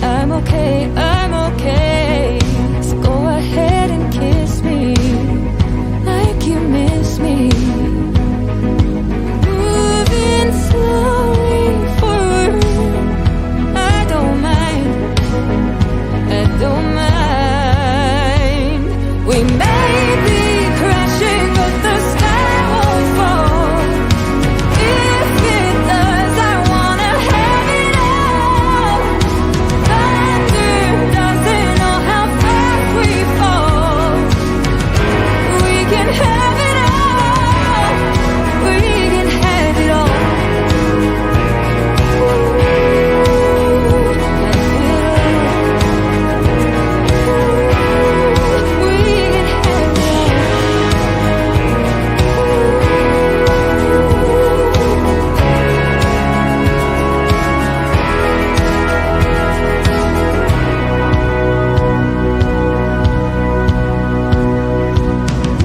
I'm okay, I'm okay. So go ahead and kiss me like you miss me. Moving slowly forward, I don't mind, I don't mind. We may be crashing, but the sky won't fall. If it does, I wanna have it all. Thunder doesn't know how fast we fall. We can have it all. We can have it all.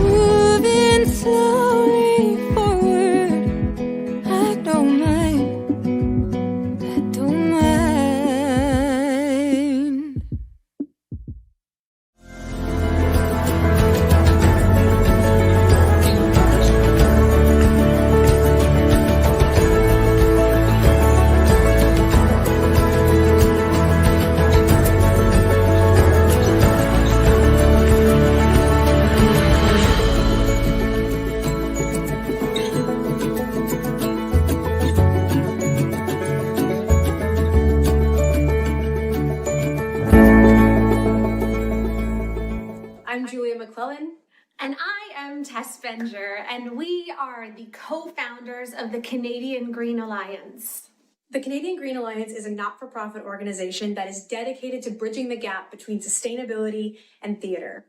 Moving slowly forward, I don't mind, I don't mind. I'm Julia McClellan. And I am Tess Benger, and we are the co-founders of the Canadian Green Alliance. The Canadian Green Alliance is a not-for-profit organization that is dedicated to bridging the gap between sustainability and theater.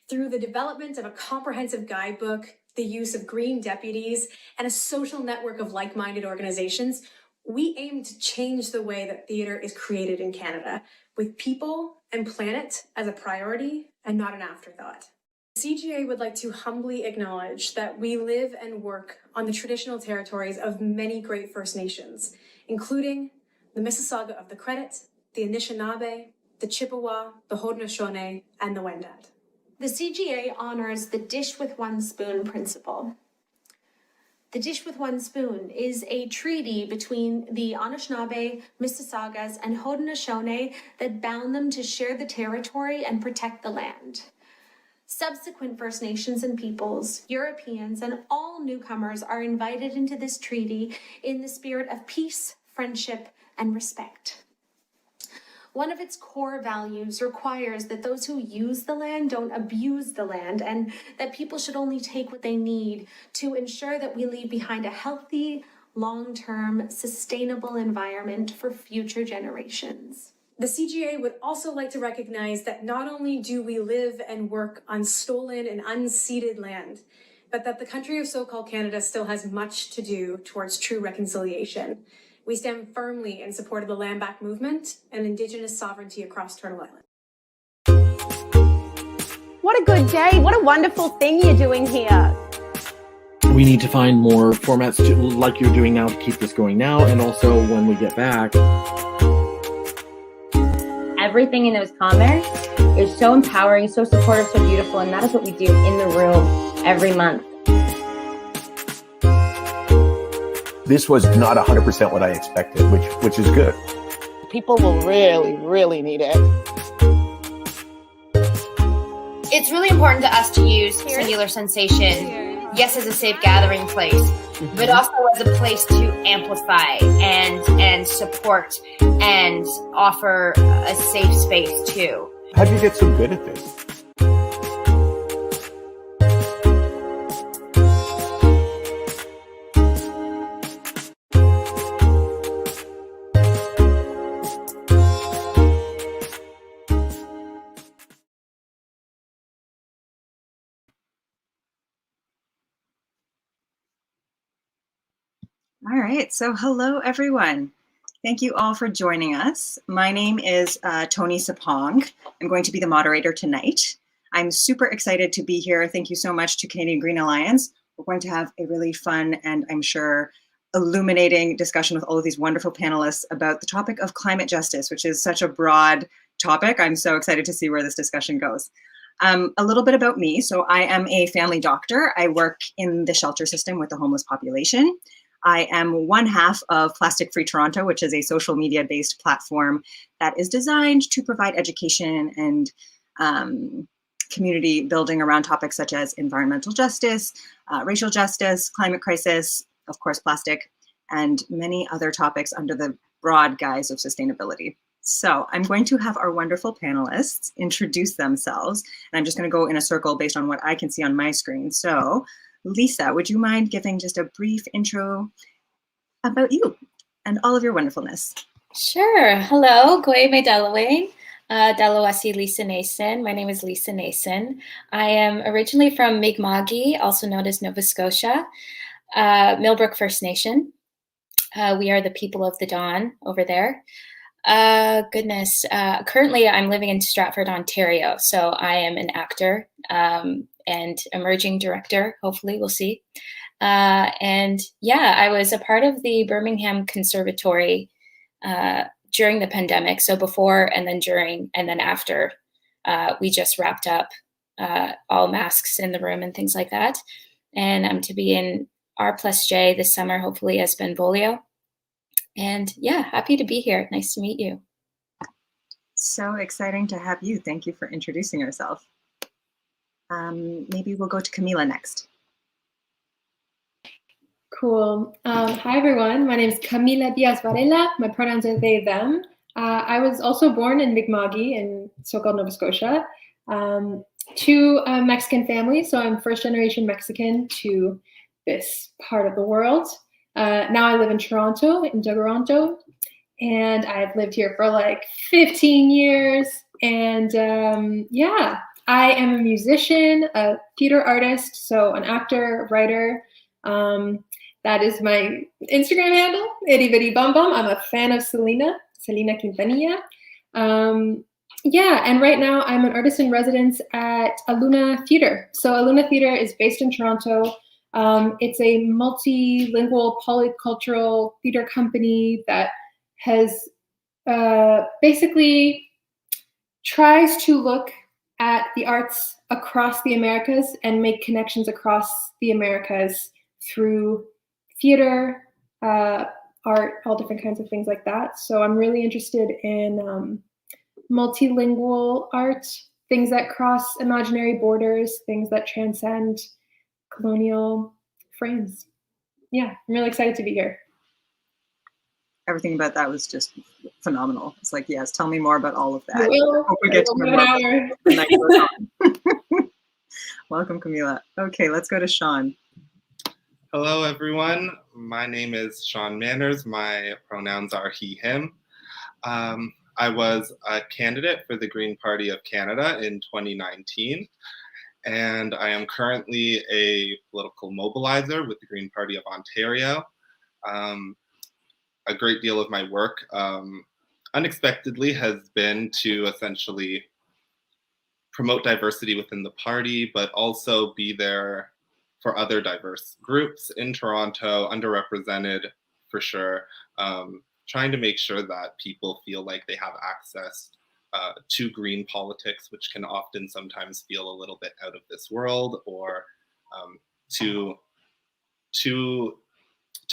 Through the development of a comprehensive guidebook, the use of green deputies, and a social network of like-minded organizations, we aim to change the way that theater is created in Canada, with people and planet as a priority and not an afterthought. CGA would like to humbly acknowledge that we live and work on the traditional territories of many great First Nations, including the Mississauga of the Credit, the Anishinaabe, the Chippewa, the Haudenosaunee, and the Wendat. The CGA honors the dish with one spoon principle. The dish with one spoon is a treaty between the Anishinaabe, Mississaugas, and Haudenosaunee that bound them to share the territory and protect the land. Subsequent First Nations and peoples, Europeans, and all newcomers are invited into this treaty in the spirit of peace, friendship, and respect. One of its core values requires that those who use the land don't abuse the land, and that people should only take what they need to ensure that we leave behind a healthy, long-term, sustainable environment for future generations. The CGA would also like to recognize that not only do we live and work on stolen and unceded land, but that the country of so-called Canada still has much to do towards true reconciliation. We stand firmly in support of the Land Back movement and Indigenous sovereignty across Turtle Island. What a good day. What a wonderful thing you're doing here. We need to find more formats like you're doing now to keep this going now, and also when we get back. Everything in those comments is so empowering, so supportive, so beautiful, and that is what we do in the room every month. This was not 100% what I expected, which is good. People will really, really need it. It's really important to us to use singular sensation, yes, as a safe gathering place, but also as a place to amplify and support and offer a safe space too. How do you get so good at this? All right, so hello everyone. Thank you all for joining us. My name is Toni Sappong. I'm going to be the moderator tonight. I'm super excited to be here. Thank you so much to Canadian Green Alliance. We're going to have a really fun and I'm sure illuminating discussion with all of these wonderful panelists about the topic of climate justice, which is such a broad topic. I'm so excited to see where this discussion goes. A little bit about me. So I am a family doctor. I work in the shelter system with the homeless population. I am one half of Plastic Free Toronto, which is a social media-based platform that is designed to provide education and community building around topics such as environmental justice, racial justice, climate crisis, of course, plastic, and many other topics under the broad guise of sustainability. So I'm going to have our wonderful panelists introduce themselves, and I'm just going to go in a circle based on what I can see on my screen. So Lisa, would you mind giving just a brief intro about you and all of your wonderfulness? Sure. Hello, Goe me Delaway. Dalawasi Lisa Nasson. My name is Lisa Nasson. I am originally from Mi'kma'ki, also known as Nova Scotia, Millbrook First Nation. We are the people of the dawn over there. Currently I'm living in Stratford, Ontario. So I am an actor and emerging director, hopefully, we'll see. And yeah, I was a part of the Birmingham Conservatory during the pandemic. So before and then during and then after, we just wrapped up all masks in the room and things like that. And I'm to be in R+J this summer, hopefully as Benvolio. And yeah, happy to be here. Nice to meet you. So exciting to have you. Thank you for introducing yourself. Maybe we'll go to Camila next. Cool. Hi, everyone. My name is Camila Diaz-Varela. My pronouns are they, them. I was also born in Mi'kma'ki in so-called Nova Scotia to a Mexican family. So I'm first generation Mexican to this part of the world. Now I live in Toronto, in Toronto, and I've lived here for like 15 years. And yeah, I am a musician, a theater artist, so an actor, writer. That is my Instagram handle, itty bitty bum bum. I'm a fan of Selena Quintanilla. Yeah, and right now I'm an artist in residence at Aluna Theatre. So Aluna Theatre is based in Toronto. It's a multilingual, polycultural theater company that has basically tries to look at the arts across the Americas and make connections across the Americas through theater, art, all different kinds of things like that. So I'm really interested in multilingual art, things that cross imaginary borders, things that transcend colonial frames. Yeah, I'm really excited to be here. Everything about that was just phenomenal. It's like, yes, tell me more about all of that. I hope we get to know more the night goes on. Welcome, Camila. Okay, let's go to Sean. Hello, everyone. My name is Sean Manners. My pronouns are he, him. I was a candidate for the Green Party of Canada in 2019. And I am currently a political mobilizer with the Green Party of Ontario. A great deal of my work, unexpectedly, has been to essentially promote diversity within the party, but also be there for other diverse groups in Toronto, underrepresented for sure, trying to make sure that people feel like they have access to green politics, which can often sometimes feel a little bit out of this world or too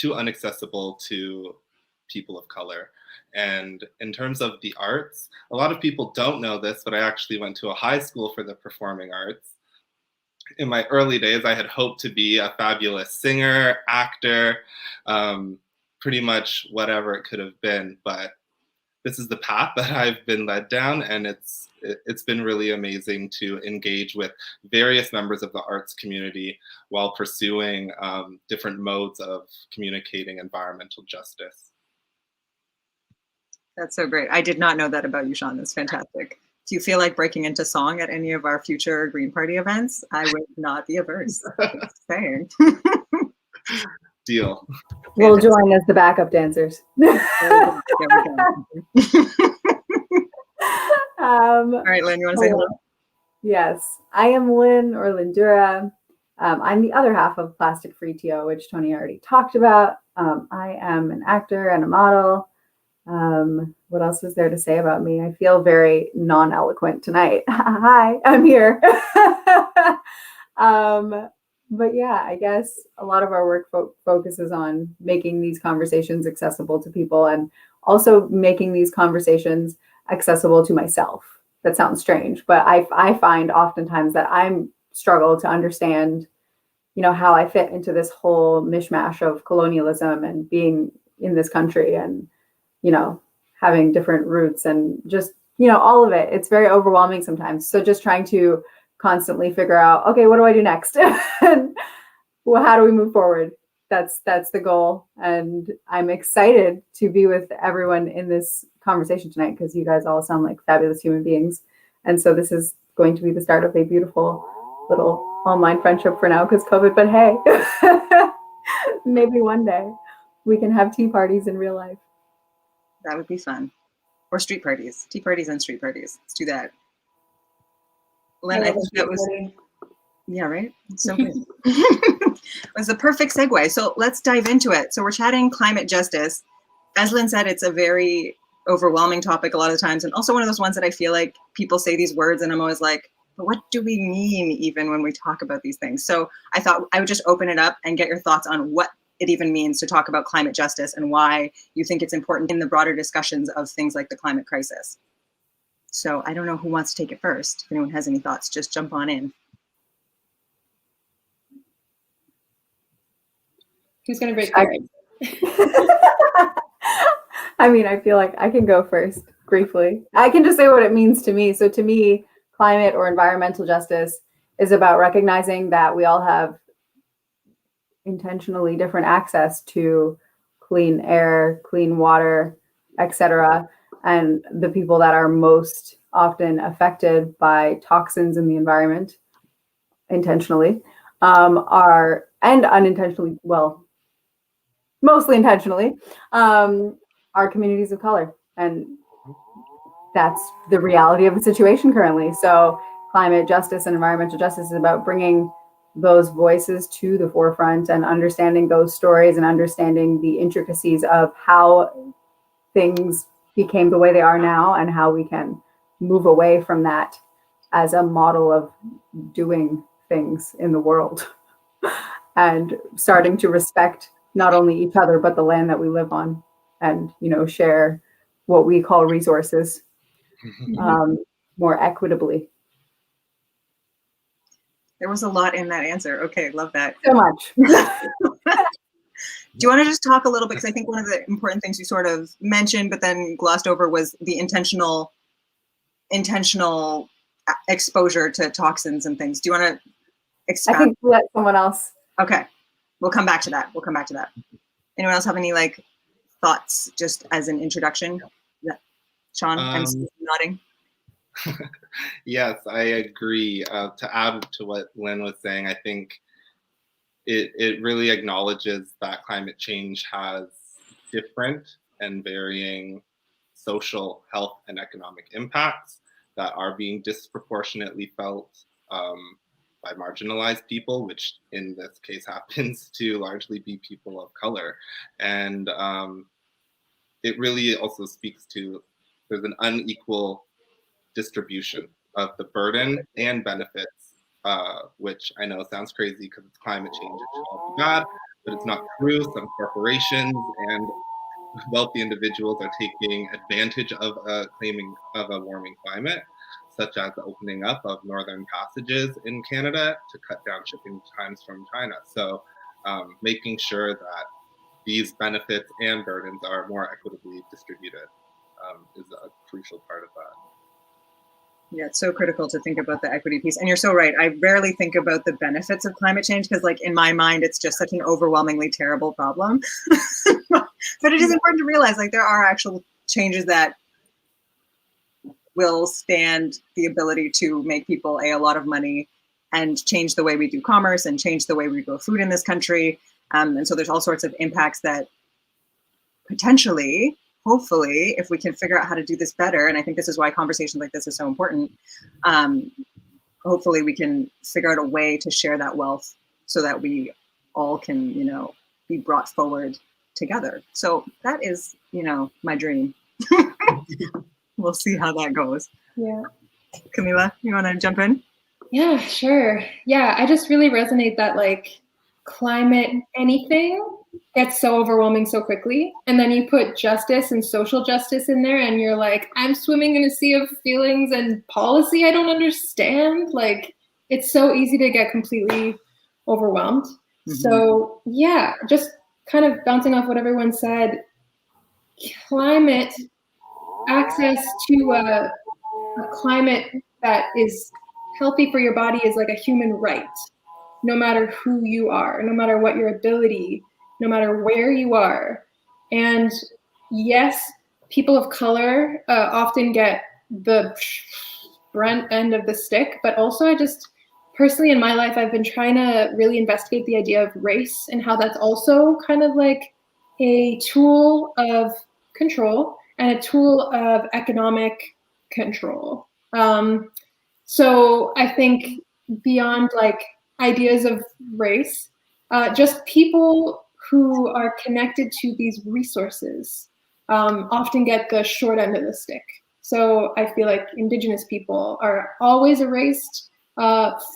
inaccessible to people of color. And in terms of the arts, a lot of people don't know this, but I actually went to a high school for the performing arts. In my early days, I had hoped to be a fabulous singer, actor, pretty much whatever it could have been, but this is the path that I've been led down, and it's been really amazing to engage with various members of the arts community while pursuing different modes of communicating environmental justice. That's so great. I did not know that about you, Sean. That's fantastic. Do you feel like breaking into song at any of our future Green Party events? I would not be averse. Just saying. Deal. We'll join as the backup dancers. All right, Lynn, you want to say hello? Yes, I am Lynn or Lindura. I'm the other half of Plastic Free TO, which Toni already talked about. I am an actor and a model. What else is there to say about me? I feel very non-eloquent tonight. Hi, I'm here. But yeah, I guess a lot of our work focuses on making these conversations accessible to people and also making these conversations accessible to myself. That sounds strange, but I find oftentimes that I'm struggle to understand, how I fit into this whole mishmash of colonialism and being in this country and, having different roots and just, all of it. It's very overwhelming sometimes. So just trying to constantly figure out, okay, what do I do next? And well, how do we move forward? That's the goal. And I'm excited to be with everyone in this conversation tonight because you guys all sound like fabulous human beings. And so this is going to be the start of a beautiful little online friendship for now because COVID, but hey, maybe one day we can have tea parties in real life. That would be fun. Or street parties, tea parties and street parties. Let's do that. Lynn, I think that was, yeah, right? So good. It was the perfect segue. So let's dive into it. So we're chatting climate justice. As Lynn said, it's a very overwhelming topic a lot of the times. And also one of those ones that I feel like people say these words and I'm always like, but what do we mean even when we talk about these things? So I thought I would just open it up and get your thoughts on what it even means to talk about climate justice and why you think it's important in the broader discussions of things like the climate crisis. So I don't know who wants to take it first. If anyone has any thoughts, just jump on in. Who's going to break the I mean, I feel like I can go first briefly. I can just say what it means to me. So to me, climate or environmental justice is about recognizing that we all have intentionally different access to clean air, clean water, etc. And the people that are most often affected by toxins in the environment intentionally are, and unintentionally, well, mostly intentionally, are communities of color. And that's the reality of the situation currently. So climate justice and environmental justice is about bringing those voices to the forefront and understanding those stories and understanding the intricacies of how things became the way they are now and how we can move away from that as a model of doing things in the world and starting to respect not only each other, but the land that we live on and, share what we call resources more equitably. There was a lot in that answer. Okay, love that. So much. Do you want to just talk a little bit? Because I think one of the important things you sort of mentioned, but then glossed over was the intentional exposure to toxins and things. Do you want to expound? I think let someone else. Okay, we'll come back to that. Anyone else have any thoughts just as an introduction? Yeah. Sean, I'm nodding. Yes, I agree. To add to what Lynn was saying, I think it really acknowledges that climate change has different and varying social, health, and economic impacts that are being disproportionately felt by marginalized people, which in this case happens to largely be people of color. And it really also speaks to there's an unequal distribution of the burden and benefits, which I know sounds crazy because it's climate change, it should all be bad, but it's not true. Some corporations and wealthy individuals are taking advantage of claiming of a warming climate, such as the opening up of northern passages in Canada to cut down shipping times from China. So making sure that these benefits and burdens are more equitably distributed is a crucial part of that. Yeah, it's so critical to think about the equity piece. And you're so right. I rarely think about the benefits of climate change because in my mind, it's just such an overwhelmingly terrible problem. But it is important to realize there are actual changes that will stand the ability to make people a lot of money and change the way we do commerce and change the way we grow food in this country. And so there's all sorts of impacts that potentially, hopefully, if we can figure out how to do this better, and I think this is why conversations like this are so important, hopefully we can figure out a way to share that wealth so that we all can, be brought forward together. So that is, my dream. We'll see how that goes. Yeah. Camila, you want to jump in? Yeah, sure. Yeah, I just really resonate that like climate anything gets so overwhelming so quickly. And then you put justice and social justice in there and you're like, I'm swimming in a sea of feelings and policy I don't understand. Like it's so easy to get completely overwhelmed. Mm-hmm. So yeah, just kind of bouncing off what everyone said, climate, access to a climate that is healthy for your body is like a human right, no matter who you are, no matter what your ability, no matter where you are. And yes, people of color often get the brunt end of the stick, but also I just personally in my life, I've been trying to really investigate the idea of race and how that's also kind of like a tool of control and a tool of economic control. So I think beyond like ideas of race, just people who are connected to these resources often get the short end of the stick. So I feel like Indigenous people are always erased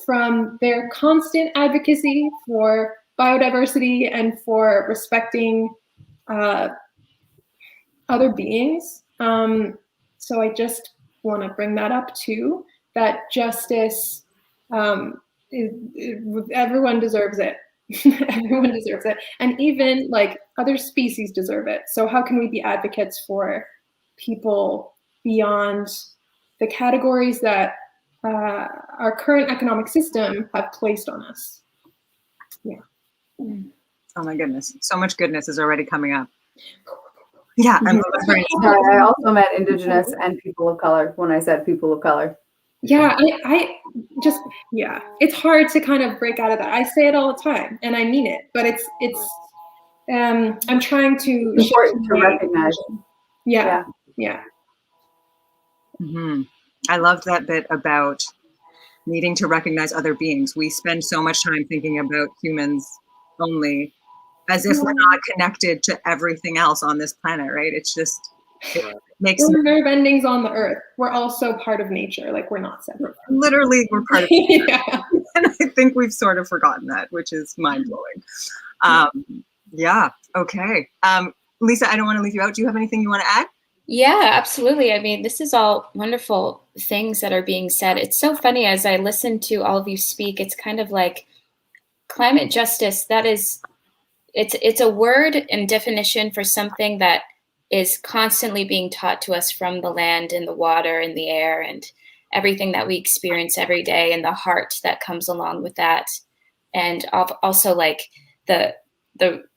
from their constant advocacy for biodiversity and for respecting other beings. So I just want to bring that up too, that justice, everyone deserves it. Everyone deserves it. And even like other species deserve it. So how can we be advocates for people beyond the categories that our current economic system have placed on us? Yeah. Oh my goodness. So much goodness is already coming up. Yeah, Sorry, I also meant Indigenous and people of color when I said people of color. Yeah, I just, yeah, it's hard to kind of break out of that. I say it all the time and I mean it, but it's I'm trying to important to recognize. Yeah. Mm-hmm. I loved that bit about needing to recognize other beings. We spend so much time thinking about humans only, as if we're not connected to everything else on this planet, right? It's just, it makes we're nerve endings on the earth. We're also part of nature. Like we're not separate. Literally, we're part of it. Yeah. And I think we've sort of forgotten that, which is mind blowing. Yeah. Okay. Lisa, I don't want to leave you out. Do you have anything you want to add? Yeah, absolutely. I mean, this is all wonderful things that are being said. It's so funny as I listen to all of you speak, it's kind of like climate justice, that is, it's a word and definition for something that is constantly being taught to us from the land and the water and the air and everything that we experience every day and the heart that comes along with that. And also like the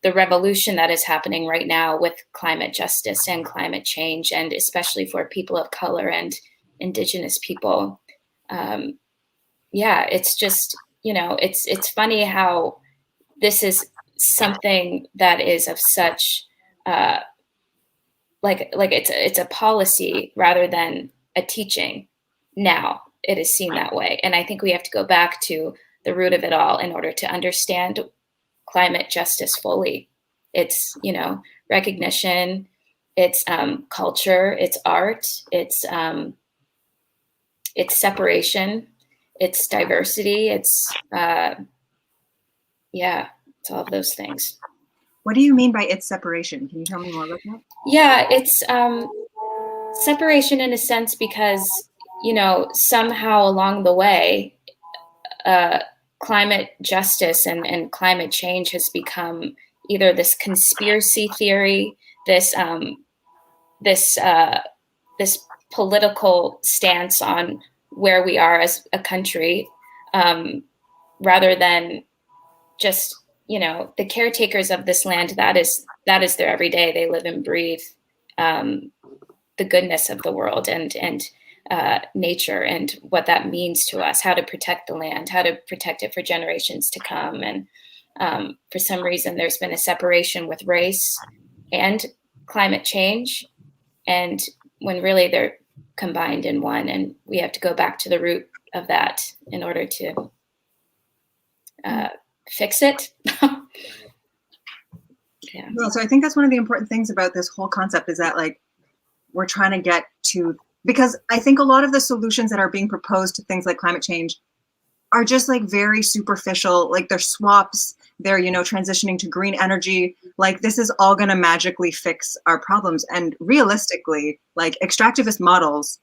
revolution that is happening right now with climate justice and climate change, and especially for people of color and Indigenous people. Yeah, it's just, it's funny how this is something that is of such like it's a policy rather than a teaching. Now it is seen that way, and I think we have to go back to the root of it all in order to understand climate justice fully. It's recognition, it's culture, it's art, it's separation, it's diversity, it's it's all of those things. What do you mean by its separation? Can you tell me more about that? Yeah, it's separation in a sense because, somehow along the way, climate justice and climate change has become either this conspiracy theory, this political stance on where we are as a country, rather than just the caretakers of this land. That is their everyday. They live and breathe the goodness of the world and nature and what that means to us, how to protect the land, how to protect it for generations to come. And for some reason, there's been a separation with race and climate change, and when really they're combined in one. And we have to go back to the root of that in order to fix it. Yeah. Well, so I think that's one of the important things about this whole concept is that like we're trying to get to, because I think a lot of the solutions that are being proposed to things like climate change are just like very superficial, like they're swaps, they're, you know, transitioning to green energy. Like this is all going to magically fix our problems. And realistically, like extractivist models,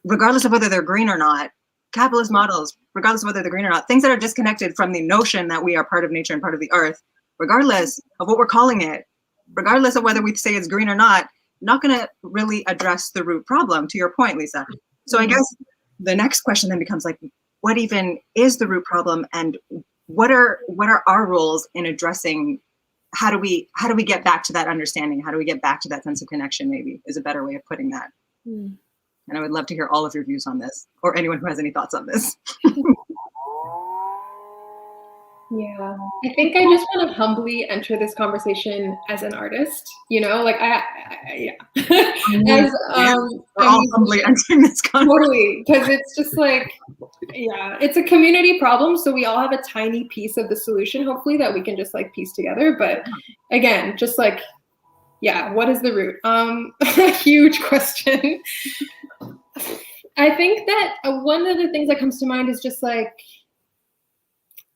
regardless of whether they're green or not, capitalist models, regardless of whether they're green or not, things that are disconnected from the notion that we are part of nature and part of the earth, regardless of what we're calling it, regardless of whether we say it's green or not going to really address the root problem, to your point, Lisa. So I guess the next question then becomes like, what even is the root problem, and what are our roles in addressing, how do we get back to that understanding? How do we get back to that sense of connection, maybe is a better way of putting that. And I would love to hear all of your views on this, or anyone who has any thoughts on this. Yeah, I think I just want to humbly enter this conversation as an artist, you know, like yeah. As, we're all humbly entering this conversation. Totally, because it's just like, yeah, it's a community problem, so we all have a tiny piece of the solution, hopefully, that we can just like piece together. But again, just like, yeah, what is the root? A huge question. I think that one of the things that comes to mind is just like,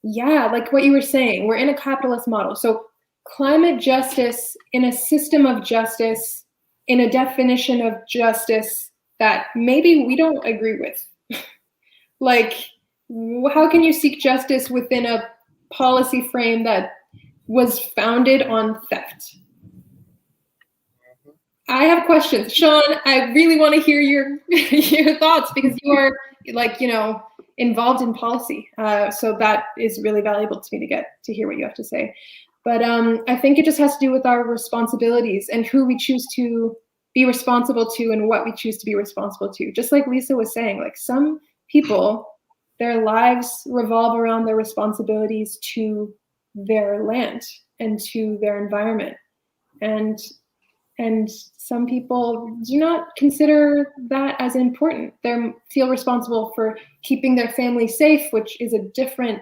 yeah, like what you were saying, we're in a capitalist model. So climate justice in a system of justice, in a definition of justice that maybe we don't agree with. Like, how can you seek justice within a policy frame that was founded on theft? I have questions. Sean, I really want to hear your thoughts, because you are like, you know, involved in policy. So that is really valuable to me to get to hear what you have to say. But I think it just has to do with our responsibilities and who we choose to be responsible to and what we choose to be responsible to. Just like Lisa was saying, like some people, their lives revolve around their responsibilities to their land and to their environment. And some people do not consider that as important. They feel responsible for keeping their family safe, which is a different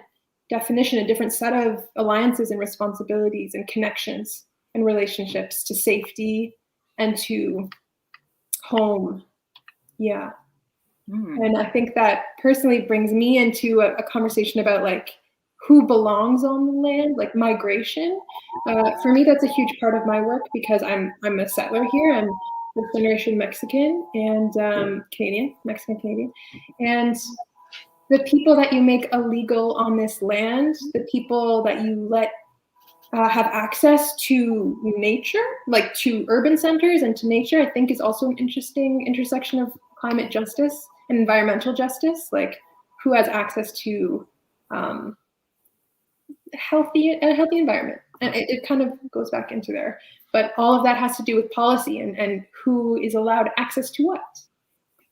definition, a different set of alliances and responsibilities and connections and relationships to safety and to home. Yeah. And I think that personally brings me into a conversation about like who belongs on the land, like migration. For me, that's a huge part of my work because I'm a settler here. I'm first generation Mexican and Canadian, Mexican-Canadian. And the people that you make illegal on this land, the people that you let have access to nature, like to urban centers and to nature, I think is also an interesting intersection of climate justice and environmental justice, like who has access to a healthy environment. And it kind of goes back into there. But all of that has to do with policy and who is allowed access to what.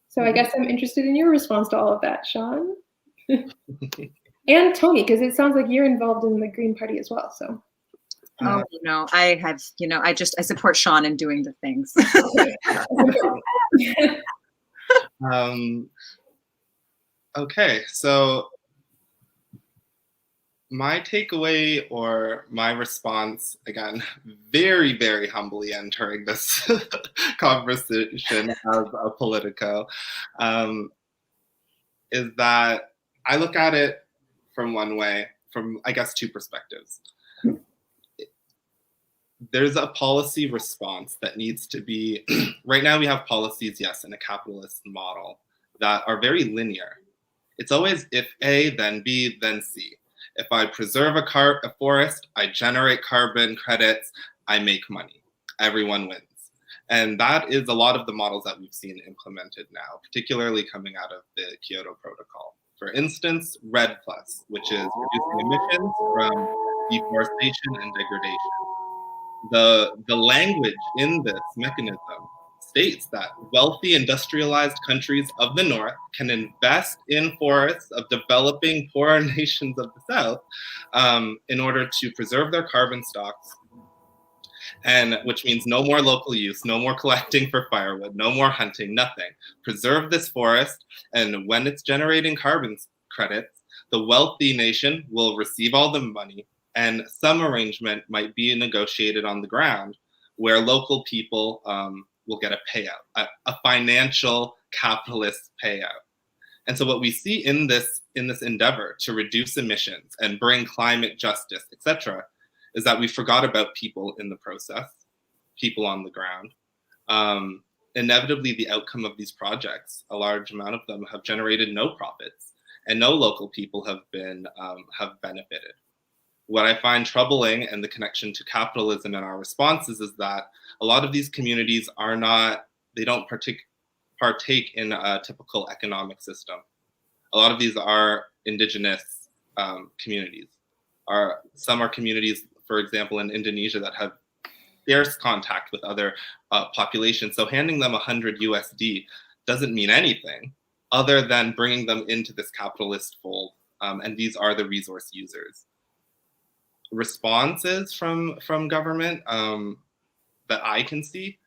So I guess I'm interested in your response to all of that, Sean. And Toni, because it sounds like you're involved in the Green Party as well. So. Oh no, I have, I support Sean in doing the things. Okay, so my takeaway or my response, again, very, very humbly entering this conversation as a Politico, is that I look at it from one way, from, I guess, two perspectives. There's a policy response that needs to be, right now we have policies, yes, in a capitalist model that are very linear. It's always if A, then B, then C. If I preserve a forest, I generate carbon credits, I make money. Everyone wins. And that is a lot of the models that we've seen implemented now, particularly coming out of the Kyoto Protocol. For instance, REDD+, which is reducing emissions from deforestation and degradation. The language in this mechanism states that wealthy industrialized countries of the North can invest in forests of developing poorer nations of the South in order to preserve their carbon stocks, and which means no more local use, no more collecting for firewood, no more hunting, nothing. Preserve this forest, and when it's generating carbon credits, The wealthy nation will receive all the money, and some arrangement might be negotiated on the ground where local people will get a payout, a financial capitalist payout. And so what we see in this endeavor to reduce emissions and bring climate justice, etc., is that we forgot about people in the process, people on the ground. Inevitably, the outcome of these projects, a large amount of them have generated no profits, and no local people have benefited. What I find troubling, and the connection to capitalism in our responses, is that a lot of these communities they don't partake in a typical economic system. A lot of these are indigenous communities. Some are communities, for example, in Indonesia that have scarce contact with other populations. So handing them 100 USD doesn't mean anything other than bringing them into this capitalist fold. And these are the resource users. Responses from government that I can see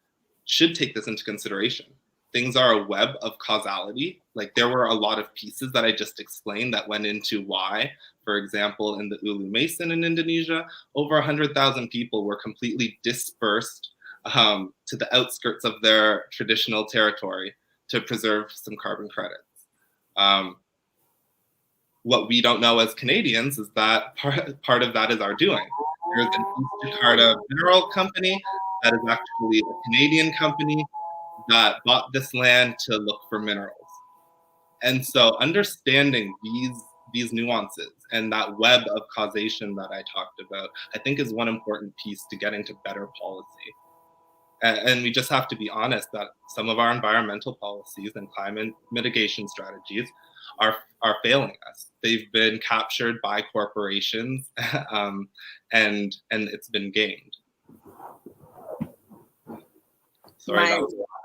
should take this into consideration. Things are a web of causality. Like, there were a lot of pieces that I just explained that went into why, for example, in the Ulu Mason in Indonesia, over 100,000 people were completely dispersed to the outskirts of their traditional territory to preserve some carbon credits. What we don't know as Canadians is that part of that is our doing. There's an East Jakarta mineral company that is actually a Canadian company that bought this land to look for minerals. And so understanding these nuances and that web of causation that I talked about, I think is one important piece to getting to better policy. And we just have to be honest that some of our environmental policies and climate mitigation strategies are failing us. They've been captured by corporations and it's been gamed. Sorry,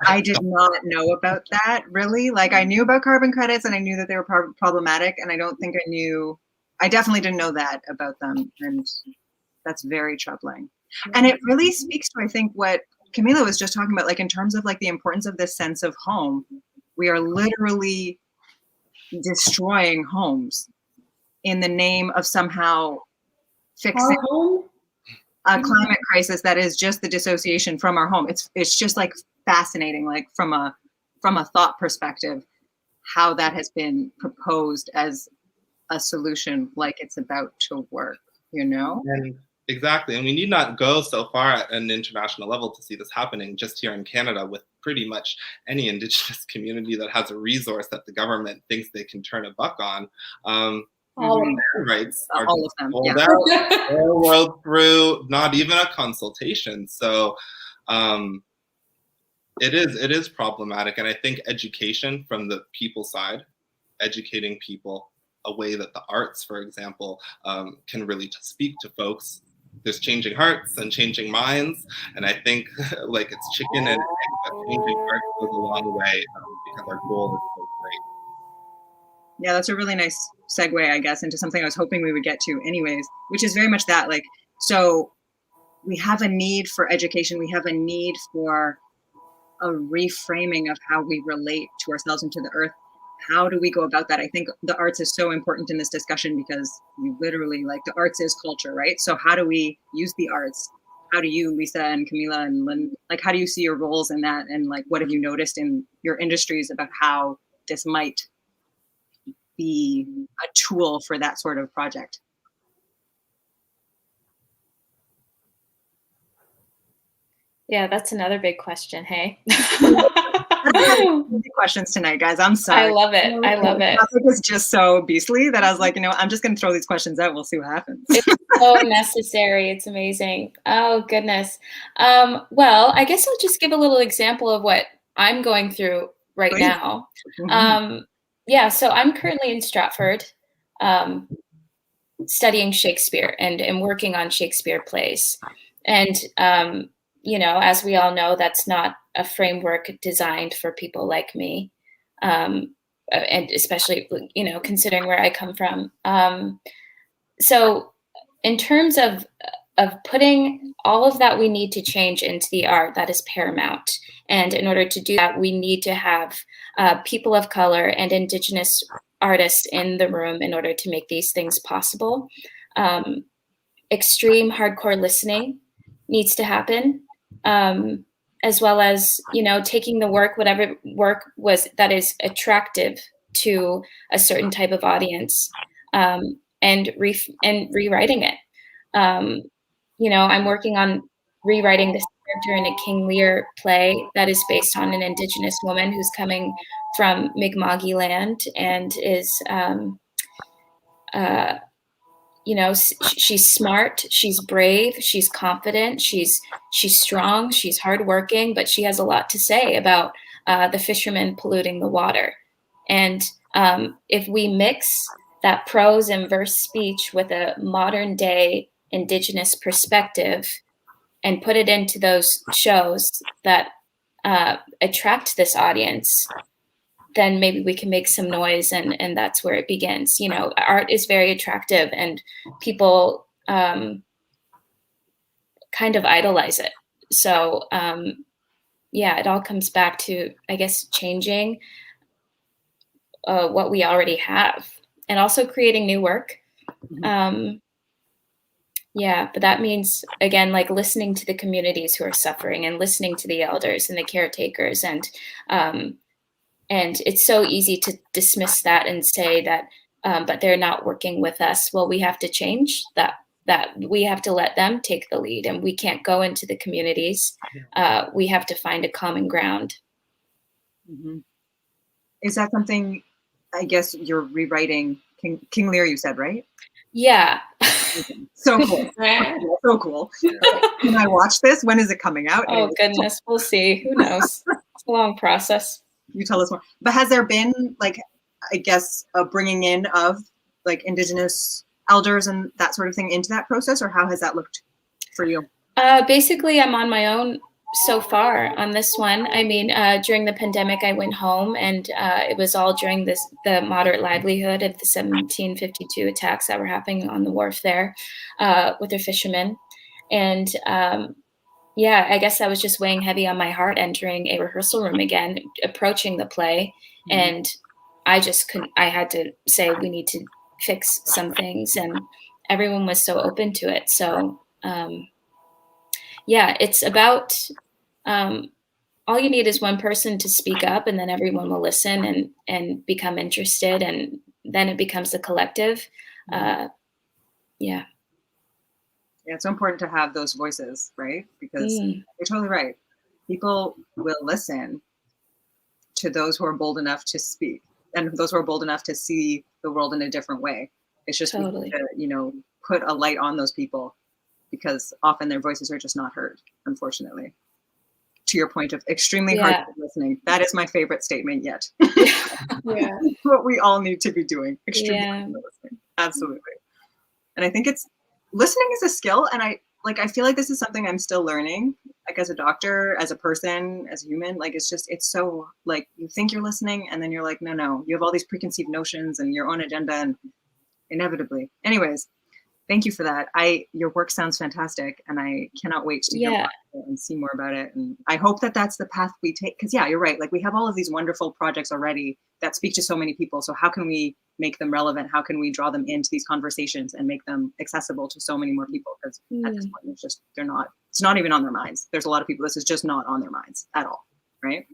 I did not know about that, really. Like, I knew about carbon credits and I knew that they were problematic, and I definitely didn't know that about them, and that's very troubling. And it really speaks to, I think, what Camila was just talking about, like, in terms of like the importance of this sense of home. We are literally destroying homes in the name of somehow fixing a climate crisis that is just the dissociation from our home. It's just like fascinating, like from a thought perspective, how that has been proposed as a solution, like it's about to work, you know? And exactly, and we need not go so far at an international level to see this happening just here in Canada with pretty much any Indigenous community that has a resource that the government thinks they can turn a buck on. All of their rights are all of them, pulled yeah. out, their world through not even a consultation. So it is problematic, and I think education from the people side, educating people a way that the arts, for example, can really speak to folks. There's changing hearts and changing minds, and I think like it's chicken and egg, but changing hearts goes a long way because our goal is so great. Yeah, that's a really nice segue, I guess, into something I was hoping we would get to anyways, which is very much that, like, so we have a need for education. We have a need for a reframing of how we relate to ourselves and to the earth. How do we go about that? I think the arts is so important in this discussion because we literally, like, the arts is culture, right? So how do we use the arts? How do you, Lisa and Camila and Lin, like, how do you see your roles in that? And like, what have you noticed in your industries about how this might be a tool for that sort of project? Yeah, that's another big question, hey? Questions tonight, guys. I'm sorry. I love it. I love it. The topic was just so beastly that I was like, I'm just going to throw these questions out. We'll see what happens. It's so necessary. It's amazing. Oh, goodness. Well, I guess I'll just give a little example of what I'm going through right now. Yeah, so I'm currently in Stratford studying Shakespeare and working on Shakespeare plays. And, as we all know, that's not a framework designed for people like me, and especially, considering where I come from. So in terms of putting all of that we need to change into the art, that is paramount. And in order to do that, we need to have people of color and Indigenous artists in the room in order to make these things possible. Extreme hardcore listening needs to happen, as well as, you know, taking the work, whatever work was that is attractive to a certain type of audience, and rewriting it. You know, I'm working on rewriting this character in a King Lear play that is based on an Indigenous woman who's coming from Mi'kma'ki land and is, you know, she's smart, she's brave, she's confident, she's strong, she's hardworking, but she has a lot to say about the fishermen polluting the water. And if we mix that prose and verse speech with a modern day Indigenous perspective and put it into those shows that attract this audience, then maybe we can make some noise, and that's where it begins. You know, art is very attractive and people kind of idolize it. So yeah, it all comes back to, I guess, changing what we already have and also creating new work. Yeah, but that means, again, like listening to the communities who are suffering and listening to the elders and the caretakers. And it's so easy to dismiss that and say that, but they're not working with us. Well, we have to change that we have to let them take the lead, and we can't go into the communities. We have to find a common ground. Is that something, I guess, you're rewriting King Lear, you said, right? Yeah. So cool. So cool. Can I watch this? When is it coming out? Oh, goodness. We'll see. Who knows? It's a long process. You tell us more. But has there been, like, I guess, a bringing in of, like, Indigenous elders and that sort of thing into that process, or how has that looked for you? Basically, I'm on my own so far on this one. I mean, during the pandemic, I went home, and it was all during the moderate livelihood of the 1752 attacks that were happening on the wharf there with the fishermen. And yeah, I guess that was just weighing heavy on my heart, entering a rehearsal room again, approaching the play. And I just couldn't, I had to say, we need to fix some things. And everyone was so open to it. So yeah, it's about, all you need is one person to speak up, and then everyone will listen and become interested. And then it becomes a collective. Yeah. Yeah, it's so important to have those voices, right? Because you're totally right. People will listen to those who are bold enough to speak, and those who are bold enough to see the world in a different way. It's just, totally, to, you know, put a light on those people, because often their voices are just not heard, unfortunately. To your point of extremely hard listening, that is my favorite statement yet. Yeah. What we all need to be doing. Extremely hard listening. Absolutely. And I think listening is a skill, and I feel like this is something I'm still learning, like as a doctor, as a person, as a human. Like, it's so, like, you think you're listening, and then you're like, no, you have all these preconceived notions and your own agenda, and inevitably. Anyways, thank you for that. Your work sounds fantastic, and I cannot wait to hear more about it and see more about it. And I hope that that's the path we take, because yeah, you're right. Like, we have all of these wonderful projects already that speak to so many people. So how can we make them relevant? How can we draw them into these conversations and make them accessible to so many more people? Because at this point, it's not even on their minds. There's a lot of people, this is just not on their minds at all, right?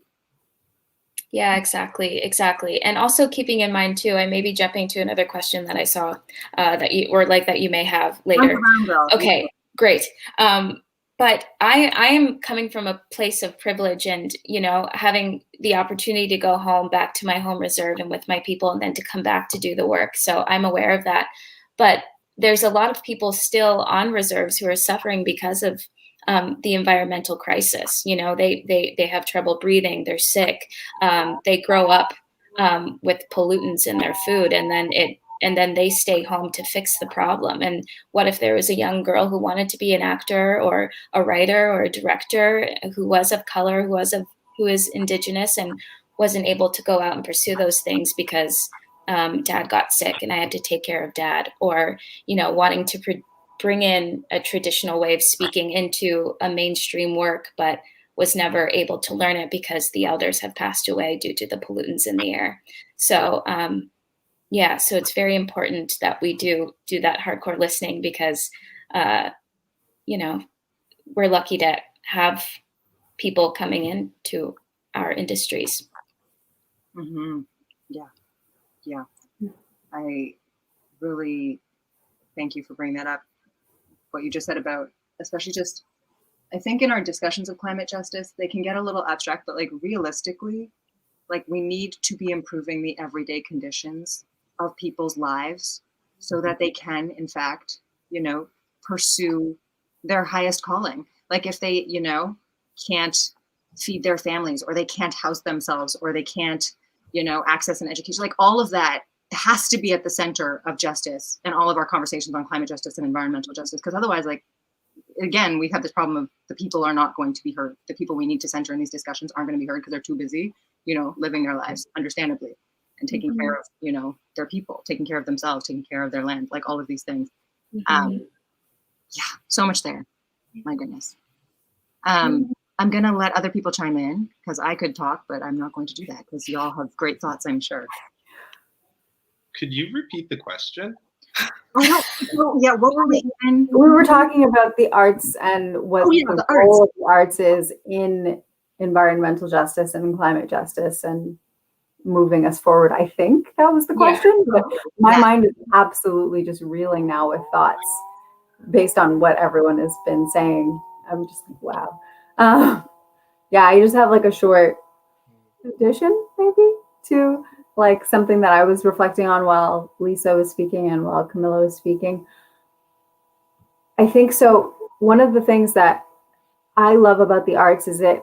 Yeah, exactly. And also keeping in mind too, I may be jumping to another question that I saw that you may have later. Okay, great. But I am coming from a place of privilege, and, you know, having the opportunity to go home, back to my home reserve and with my people, and then to come back to do the work. So I'm aware of that. But there's a lot of people still on reserves who are suffering because of the environmental crisis. You know, they have trouble breathing, they're sick, they grow up with pollutants in their food, and then they stay home to fix the problem. And what if there was a young girl who wanted to be an actor or a writer or a director, who was of color, who is Indigenous, and wasn't able to go out and pursue those things because dad got sick and I had to take care of dad, or, you know, wanting to bring in a traditional way of speaking into a mainstream work, but was never able to learn it because the elders have passed away due to the pollutants in the air. So yeah, so it's very important that we do that hardcore listening because, you know, we're lucky to have people coming into our industries. Yeah, yeah. I really thank you for bringing that up. What you just said about, especially just, I think in our discussions of climate justice, they can get a little abstract, but like realistically, like we need to be improving the everyday conditions of people's lives so that they can, in fact, you know, pursue their highest calling. Like if they, you know, can't feed their families, or they can't house themselves, or they can't, you know, access an education, like all of that has to be at the center of justice and all of our conversations on climate justice and environmental justice. Because otherwise, like, again, we have this problem of the people are not going to be heard. The people we need to center in these discussions aren't going to be heard because they're too busy, you know, living their lives, understandably, and taking care of, you know, their people, taking care of themselves, taking care of their land, like all of these things. Yeah, so much there. My goodness. I'm going to let other people chime in because I could talk, but I'm not going to do that because y'all have great thoughts, I'm sure. Could you repeat the question? I don't know. Yeah, what were we in? We were talking about the arts and what the role of the arts is in environmental justice and climate justice and moving us forward. I think that was the question. But my mind is absolutely just reeling now with thoughts based on what everyone has been saying. I'm just like, wow. Yeah, I just have like a short addition maybe to like something that I was reflecting on while Lisa was speaking and while Camila was speaking. I think so. One of the things that I love about the arts is it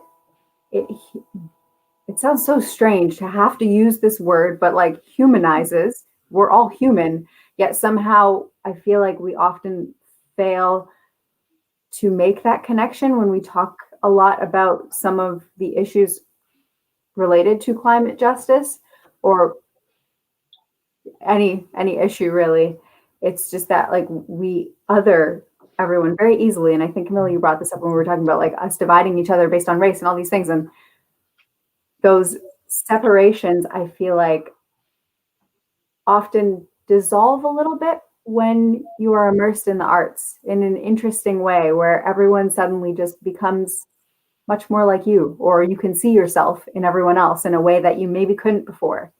sounds so strange to have to use this word, but like humanizes. We're all human, yet somehow I feel like we often fail to make that connection when we talk a lot about some of the issues related to climate justice or any issue really. It's just that like we other everyone very easily, and I think Camilla, you brought this up when we were talking about like us dividing each other based on race and all these things, and those separations I feel like often dissolve a little bit when you are immersed in the arts in an interesting way where everyone suddenly just becomes much more like you, or you can see yourself in everyone else in a way that you maybe couldn't before.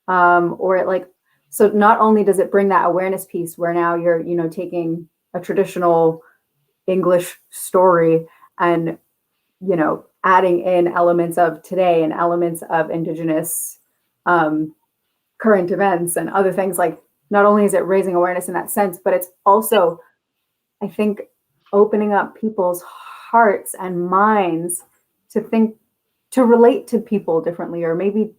Or it like, so not only does it bring that awareness piece where now you're, you know, taking a traditional English story and, you know, adding in elements of today and elements of Indigenous current events and other things. Like, not only is it raising awareness in that sense, but it's also, I think, opening up people's hearts and minds to think, to relate to people differently, or maybe,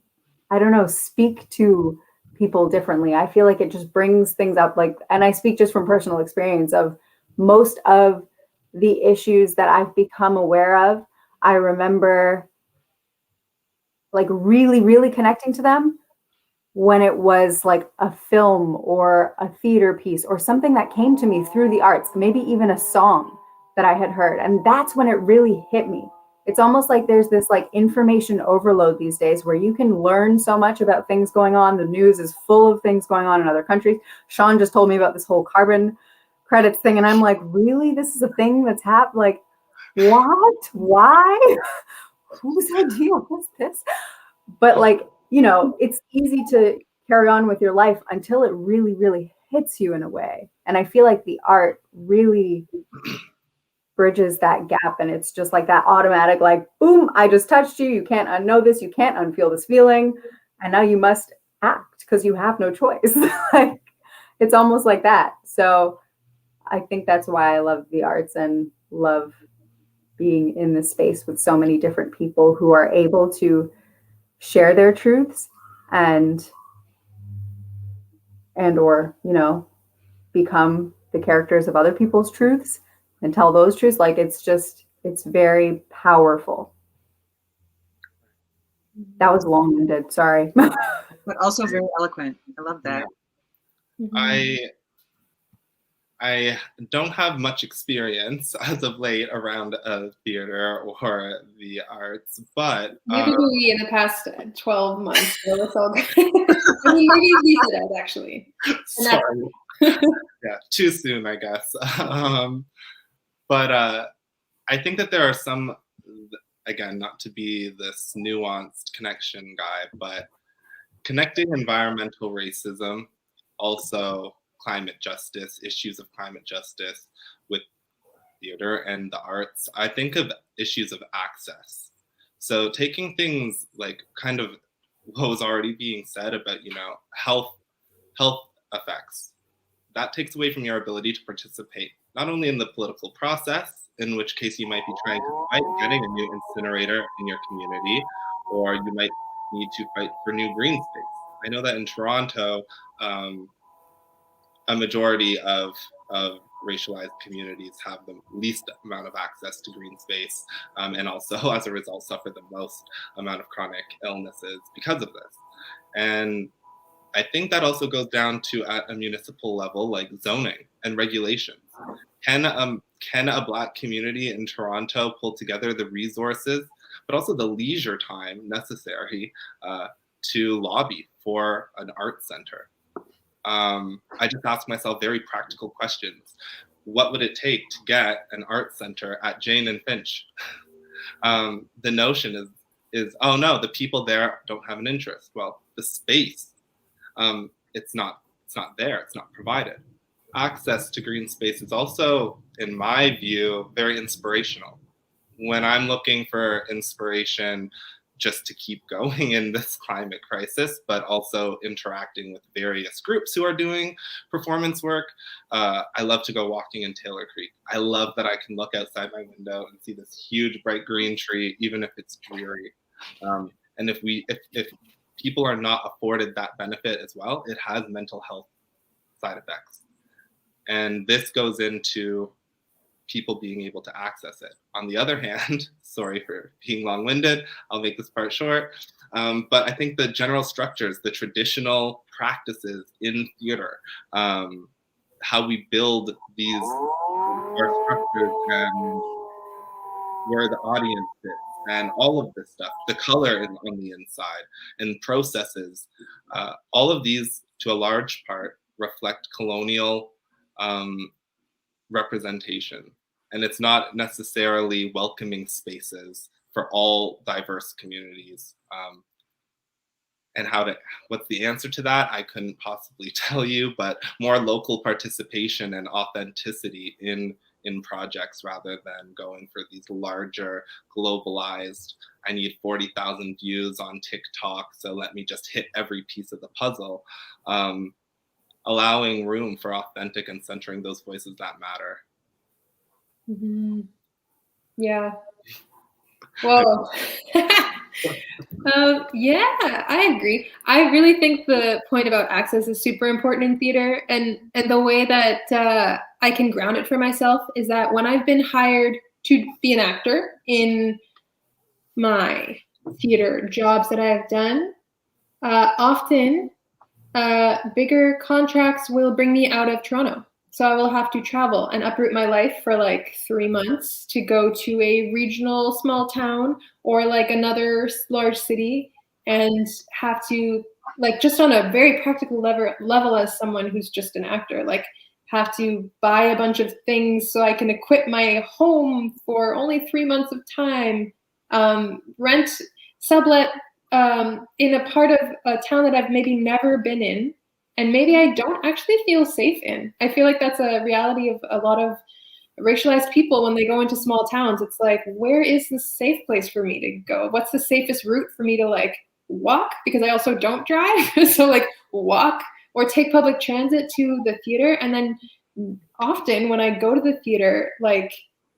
I don't know, speak to people differently. I feel like it just brings things up, like, and I speak just from personal experience of most of the issues that I've become aware of. I remember like really, really connecting to them when it was like a film or a theater piece or something that came to me through the arts, maybe even a song that I had heard. And that's when it really hit me. It's almost like there's this like information overload these days where you can learn so much about things going on. The news is full of things going on in other countries. Sean just told me about this whole carbon credits thing. And I'm like, really? This is a thing that's happened? Like, what? Why? Whose idea was this? But like, you know, it's easy to carry on with your life until it really, really hits you in a way. And I feel like the art really bridges that gap. And it's just like that automatic, like, boom, I just touched you. You can't unknow this. You can't unfeel this feeling. And now you must act because you have no choice. Like, it's almost like that. So I think that's why I love the arts and love being in this space with so many different people who are able to share their truths and or, you know, become the characters of other people's truths and tell those truths. Like, it's just, it's very powerful. That was long-winded, sorry. But also very eloquent. I love that. I I don't have much experience as of late around theater or the arts, but Neither do we in the past 12 months, so it's all good. I mean, maybe Lisa does, actually. sorry. Yeah, too soon, I guess. But I think that there are some, again, not to be this nuanced connection guy, but connecting environmental racism, also climate justice, issues of climate justice with theater and the arts, I think of issues of access. So taking things like kind of what was already being said about, health effects, that takes away from your ability to participate, not only in the political process, in which case you might be trying to fight getting a new incinerator in your community, or you might need to fight for new green space. I know that in Toronto, a majority of racialized communities have the least amount of access to green space, and also as a result suffer the most amount of chronic illnesses because of this. And I think that also goes down to at a municipal level, like zoning and regulations. Can a Black community in Toronto pull together the resources, but also the leisure time necessary to lobby for an art center? I just ask myself very practical questions. What would it take to get an art center at Jane and Finch? The notion is, oh no, the people there don't have an interest. Well, the space, it's not there, it's not provided. Access to green space is also, in my view, very inspirational. When I'm looking for inspiration just to keep going in this climate crisis, but also interacting with various groups who are doing performance work, I love to go walking in Taylor Creek. I love that I can look outside my window and see this huge bright green tree, even if it's dreary. And if people are not afforded that benefit as well, it has mental health side effects. And this goes into people being able to access it. On the other hand, sorry for being long-winded, I'll make this part short, but I think the general structures, the traditional practices in theater, how we build our structures and where the audience sits, and all of this stuff, the color on the inside, and processes, all of these, to a large part, reflect colonial representation. And it's not necessarily welcoming spaces for all diverse communities. And what's the answer to that? I couldn't possibly tell you, but more local participation and authenticity in projects rather than going for these larger globalized, I need 40,000 views on TikTok, so let me just hit every piece of the puzzle. Allowing room for authentic and centering those voices that matter. Mm-hmm. Yeah. Well, yeah, I agree. I really think the point about access is super important in theater, and the way that I can ground it for myself is that when I've been hired to be an actor in my theater jobs that I have done, often bigger contracts will bring me out of Toronto. So I will have to travel and uproot my life for like 3 months to go to a regional small town or like another large city, and have to, like, just on a very practical level as someone who's just an actor, like, have to buy a bunch of things so I can equip my home for only 3 months of time, rent, sublet in a part of a town that I've maybe never been in, and maybe I don't actually feel safe in. I feel like that's a reality of a lot of racialized people when they go into small towns. It's like, where is the safe place for me to go? What's the safest route for me to like walk? Because I also don't drive. So like walk or take public transit to the theater. And then often when I go to the theater, like,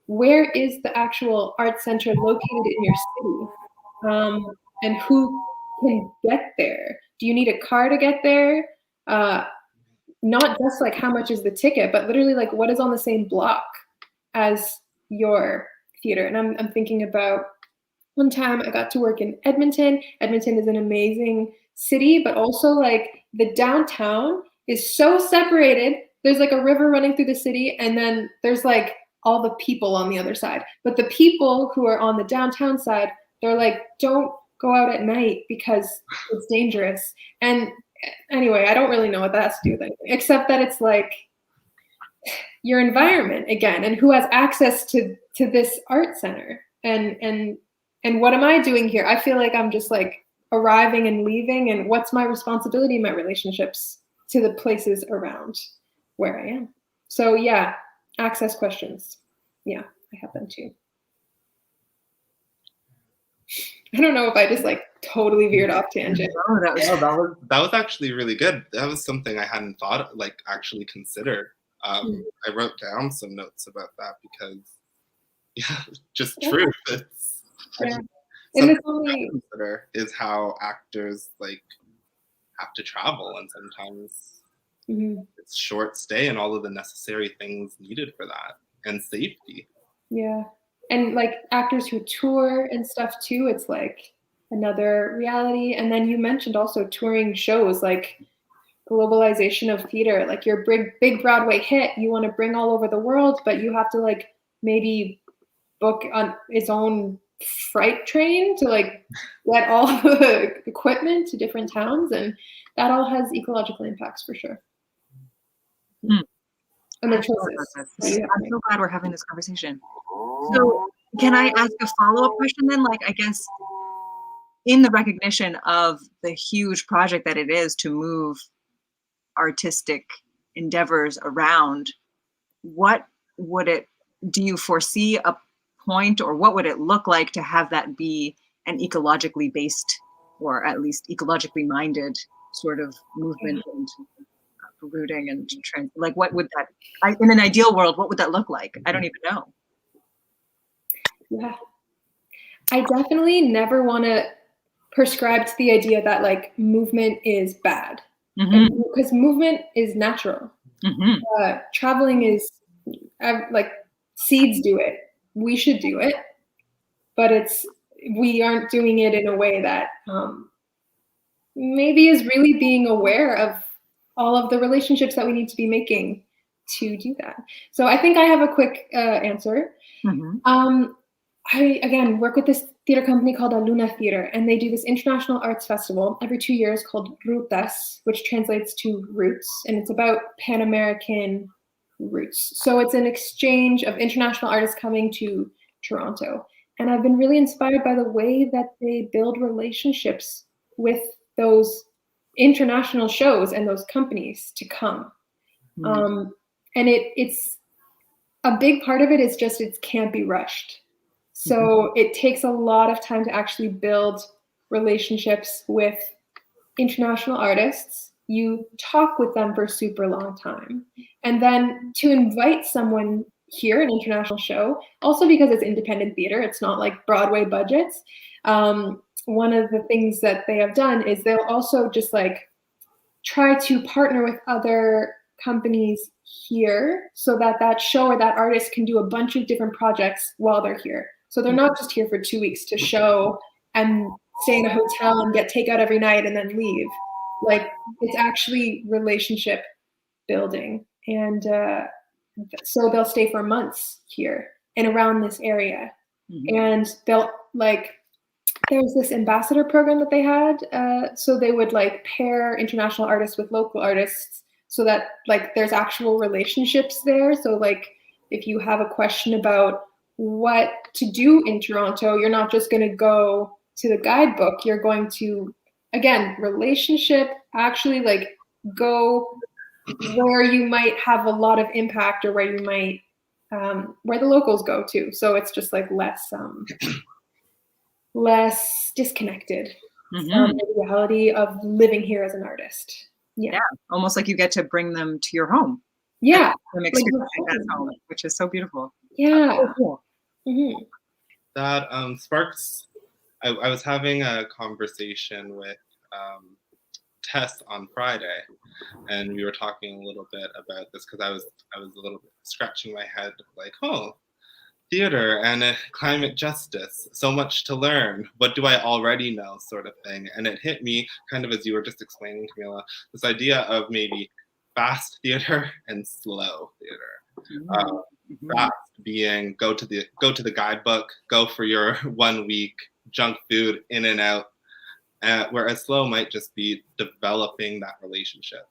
where is the actual art center located in your city? And who can get there? Do you need a car to get there? Not just like how much is the ticket, but literally like what is on the same block as your theater. And I'm thinking about one time I got to work in Edmonton. Edmonton is an amazing city, but also like the downtown is so separated there's like a river running through the city, and then there's like all the people on the other side. But the people who are on the downtown side, they're like, don't go out at night because it's dangerous. And anyway, I don't really know what that has to do with anything, except that it's like your environment again, and who has access to this art center, and what am I doing here? I feel like I'm just like arriving and leaving, and what's my responsibility in my relationships to the places around where I am? So yeah, access questions. Yeah, I have them too. I don't know if I just like totally veered off tangent. Oh, that was actually really good. That was something I hadn't thought, like actually considered. I wrote down some notes about that because, yeah, just true. It's, Yeah. something I consider is how actors like have to travel, and sometimes it's short stay and all of the necessary things needed for that, and safety. Yeah. And like actors who tour and stuff too, it's like another reality. And then you mentioned also touring shows, like globalization of theater, like your big Broadway hit, you want to bring all over the world, but you have to like maybe book on its own freight train to like get all the equipment to different towns, and that all has ecological impacts for sure. And the choices. I'm so glad we're having this conversation. So can I ask a follow-up question then? Like, I guess in the recognition of the huge project that it is to move artistic endeavors around, what would it, do you foresee a point, or what would it look like to have that be an ecologically based, or at least ecologically minded sort of movement and rooting and like what would that, in an ideal world, what would that look like? I don't even know. Yeah, I definitely never want to prescribe to the idea that like movement is bad, because movement is natural. Traveling is like, seeds do it, we should do it, but we aren't doing it in a way that maybe is really being aware of all of the relationships that we need to be making to do that. So I think I have a quick answer. I, again, work with this theater company called Luna Theater, and they do this international arts festival every 2 years called Rutas, which translates to roots, and it's about Pan-American roots. So it's an exchange of international artists coming to Toronto. And I've been really inspired by the way that they build relationships with those international shows and those companies to come. And it's a big part of it is just, it can't be rushed. So it takes a lot of time to actually build relationships with international artists. You talk with them for a super long time. And then to invite someone here, an international show, also because it's independent theater, it's not like Broadway budgets. One of the things that they have done is they'll also just like try to partner with other companies here so that that show or that artist can do a bunch of different projects while they're here. So they're not just here for 2 weeks to show and stay in a hotel and get takeout every night and then leave. Like, it's actually relationship building. And so they'll stay for months here and around this area. And they'll like, there's this ambassador program that they had. So they would like pair international artists with local artists so that like there's actual relationships there. So like if you have a question about what to do in Toronto, you're not just going to go to the guidebook. You're going to, again, relationship, actually like go where you might have a lot of impact, or where you might, where the locals go to. So it's just like less disconnected from the reality of living here as an artist. Yeah, almost like you get to bring them to your home. Yeah, them experience at home, which is so beautiful. Yeah. Oh, cool. That sparks. I was having a conversation with Tess on Friday, and we were talking a little bit about this because I was a little bit scratching my head, like, oh, theater and climate justice, so much to learn. What do I already know, sort of thing? And it hit me kind of as you were just explaining, Camila, this idea of maybe fast theater and slow theater. Fast being go to the guidebook, go for your 1 week junk food in and out, whereas slow might just be developing that relationship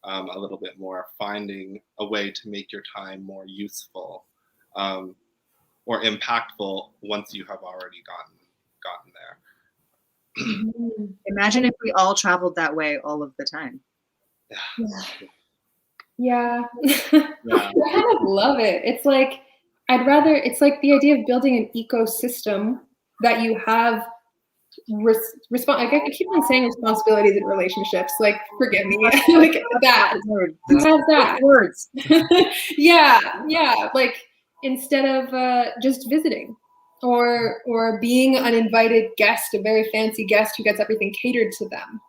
a little bit more, finding a way to make your time more useful or impactful once you have already gotten there. Imagine if we all traveled that way all of the time. Yeah. I kind of love it. It's like, it's like the idea of building an ecosystem that you have I keep on saying responsibilities in relationships, like, forgive me, like that. You have that. Words. Yeah. Like, instead of just visiting or being an invited guest, a very fancy guest who gets everything catered to them.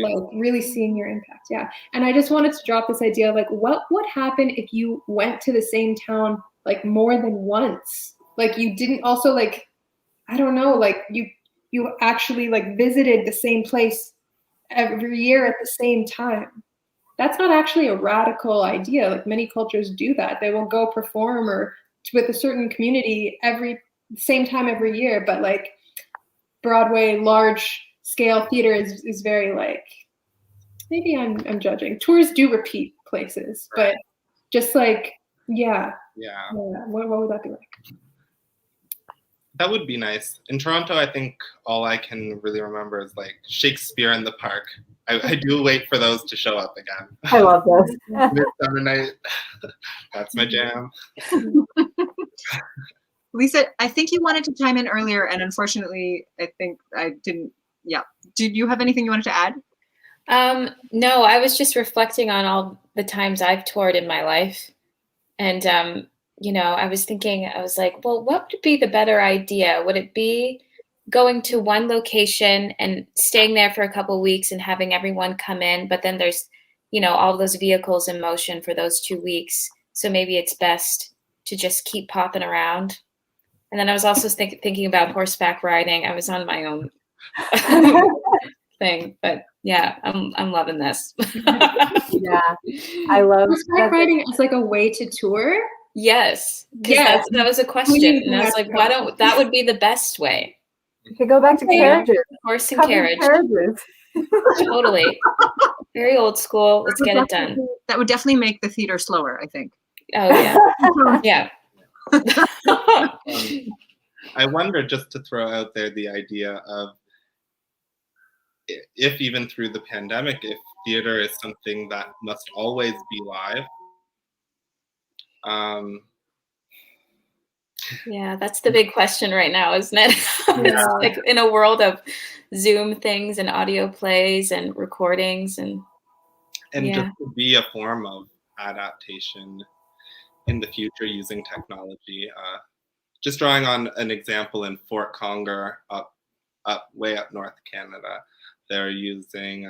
Like, really seeing your impact. Yeah. And I just wanted to drop this idea of, like, what would happen if you went to the same town like more than once? Like, you didn't also, like, I don't know, like, you actually, like, visited the same place every year at the same time. That's not actually a radical idea. Like, many cultures do that. They will go perform or with a certain community same time every year, but, like, Broadway large scale theater is very, like, maybe I'm judging. Tours do repeat places, but just like, yeah. What would that be like? That would be nice. In Toronto, I think all I can really remember is, like, Shakespeare in the Park. I do wait for those to show up again. I love those. Midsummer Night, that's my jam. Lisa, I think you wanted to chime in earlier, and unfortunately, I think I didn't. Yeah. Did you have anything you wanted to add? No, I was just reflecting on all the times I've toured in my life. And, I was thinking, I was like, well, what would be the better idea? Would it be going to one location and staying there for a couple of weeks and having everyone come in, but then there's, all those vehicles in motion for those 2 weeks. So maybe it's best to just keep popping around. And then I was also thinking about horseback riding. I was on my own thing, but yeah, I'm loving this. Yeah, I love horseback riding as, like, a way to tour. Yes, because that was a question, and I was like, that would be the best way. You could go back to carriages. Horse and carriage. Totally. Very old school. Let's get it done. That would definitely make the theater slower, I think. Oh, yeah. I wonder, just to throw out there the idea of, if even through the pandemic, if theater is something that must always be live. Yeah, that's the big question right now, isn't it? It's like in a world of Zoom things and audio plays and recordings and just to be a form of adaptation in the future using technology. Just drawing on an example in Fort Conger, way up north Canada, they're using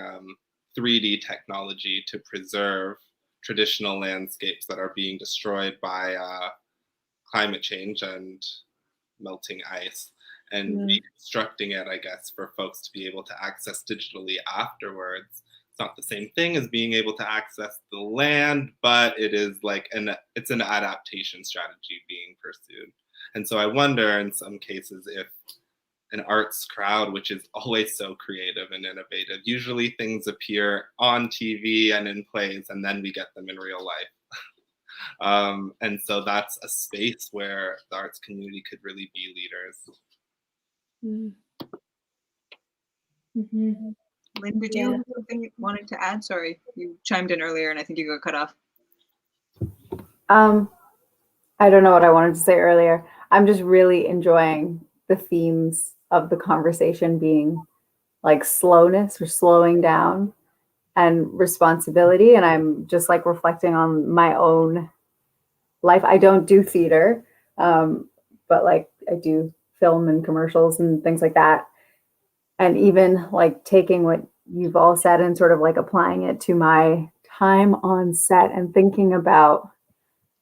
3D technology to preserve traditional landscapes that are being destroyed by climate change and melting ice, and reconstructing it, I guess, for folks to be able to access digitally afterwards. It's not the same thing as being able to access the land, but it is like it's an adaptation strategy being pursued. And so I wonder, in some cases, if an arts crowd, which is always so creative and innovative, usually things appear on TV and in plays, and then we get them in real life. And so that's a space where the arts community could really be leaders. Lynn, did you have something you wanted to add? Sorry, you chimed in earlier and I think you got cut off. I don't know what I wanted to say earlier. I'm just really enjoying the themes of the conversation being like slowness or slowing down and responsibility. And I'm just like reflecting on my own life. I don't do theater, but like I do film and commercials and things like that. And even like taking what you've all said and sort of like applying it to my time on set and thinking about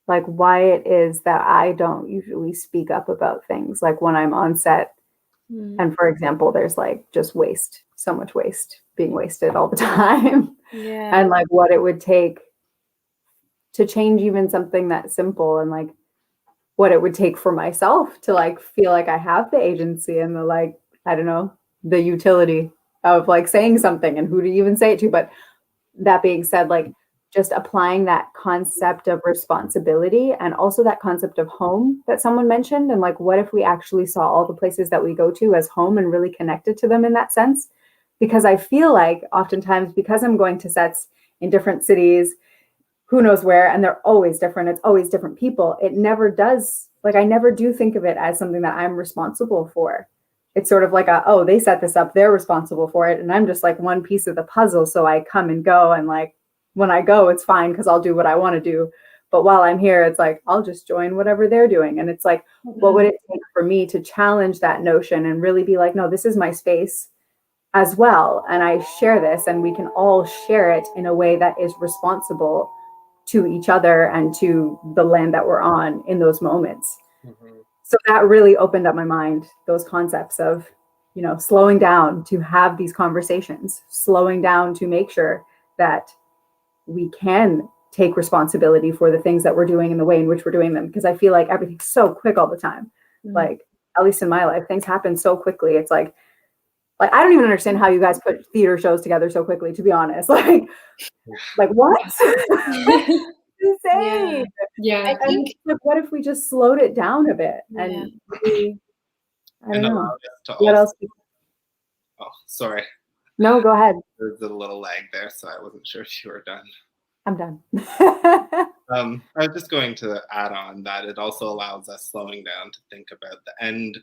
like why it is that I don't usually speak up about things. Like when I'm on set, And for example, there's like just waste, so much waste being wasted all the time. Yeah. And like what it would take to change even something that simple, and like what it would take for myself to like feel like I have the agency and the like, I don't know, the utility of like saying something and who to even say it to. But that being said, like just applying that concept of responsibility and also that concept of home that someone mentioned. And like, what if we actually saw all the places that we go to as home and really connected to them in that sense? Because I feel like oftentimes, because I'm going to sets in different cities, who knows where, and they're always different, it's always different people, it never does, like I never do think of it as something that I'm responsible for. It's sort of like oh, they set this up, they're responsible for it, and I'm just like one piece of the puzzle. So I come and go, and like when I go, it's fine because I'll do what I want to do. But while I'm here, it's like I'll just join whatever they're doing. And it's like, what would it take for me to challenge that notion and really be like, no, this is my space as well, and I share this, and we can all share it in a way that is responsible to each other and to the land that we're on in those moments. So that really opened up my mind, those concepts of, you know, slowing down to have these conversations, slowing down to make sure that we can take responsibility for the things that we're doing and the way in which we're doing them. Because I feel like everything's so quick all the time. Like, at least in my life, things happen so quickly. It's like I don't even understand how you guys put theater shows together so quickly, to be honest. Like what? Insane. Yeah. I think, like, what if we just slowed it down a bit and maybe, I don't know. allow us to What also- else? Oh, sorry. No, go ahead. There's a little lag there, so I wasn't sure if you were done. I'm done. I was just going to add on that it also allows us slowing down to think about the end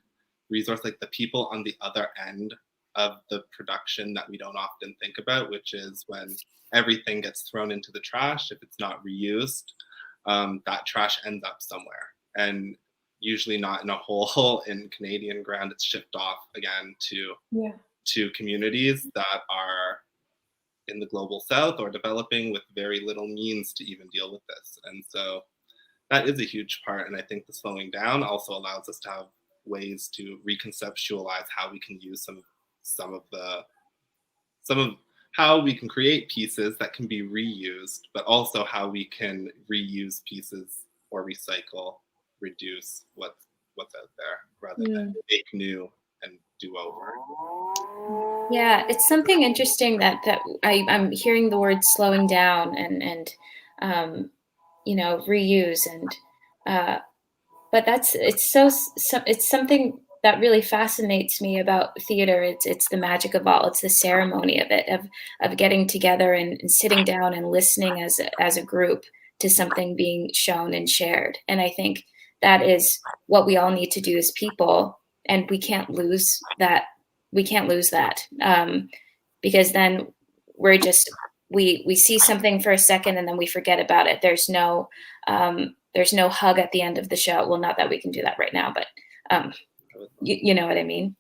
resource, like the people on the other end of the production that we don't often think about, which is when everything gets thrown into the trash. If it's not reused, that trash ends up somewhere, and usually not in a hole in Canadian ground. It's shipped off again to communities that are in the global south or developing with very little means to even deal with this. And so that is a huge part. And I think the slowing down also allows us to have ways to reconceptualize how we can use some of how we can create pieces that can be reused, but also how we can reuse pieces or recycle, reduce what's out there, rather than make new and do over. Yeah, it's something interesting that I'm hearing the word slowing down and you know, reuse and but it's something that really fascinates me about theater. It's the magic of all. It's the ceremony of it, of getting together and sitting down and listening as a group to something being shown and shared. And I think that is what we all need to do as people, and we can't lose that. We can't lose that because then we're just we see something for a second and then we forget about it. There's no hug at the end of the show. Well, not that we can do that right now, but you know what I mean.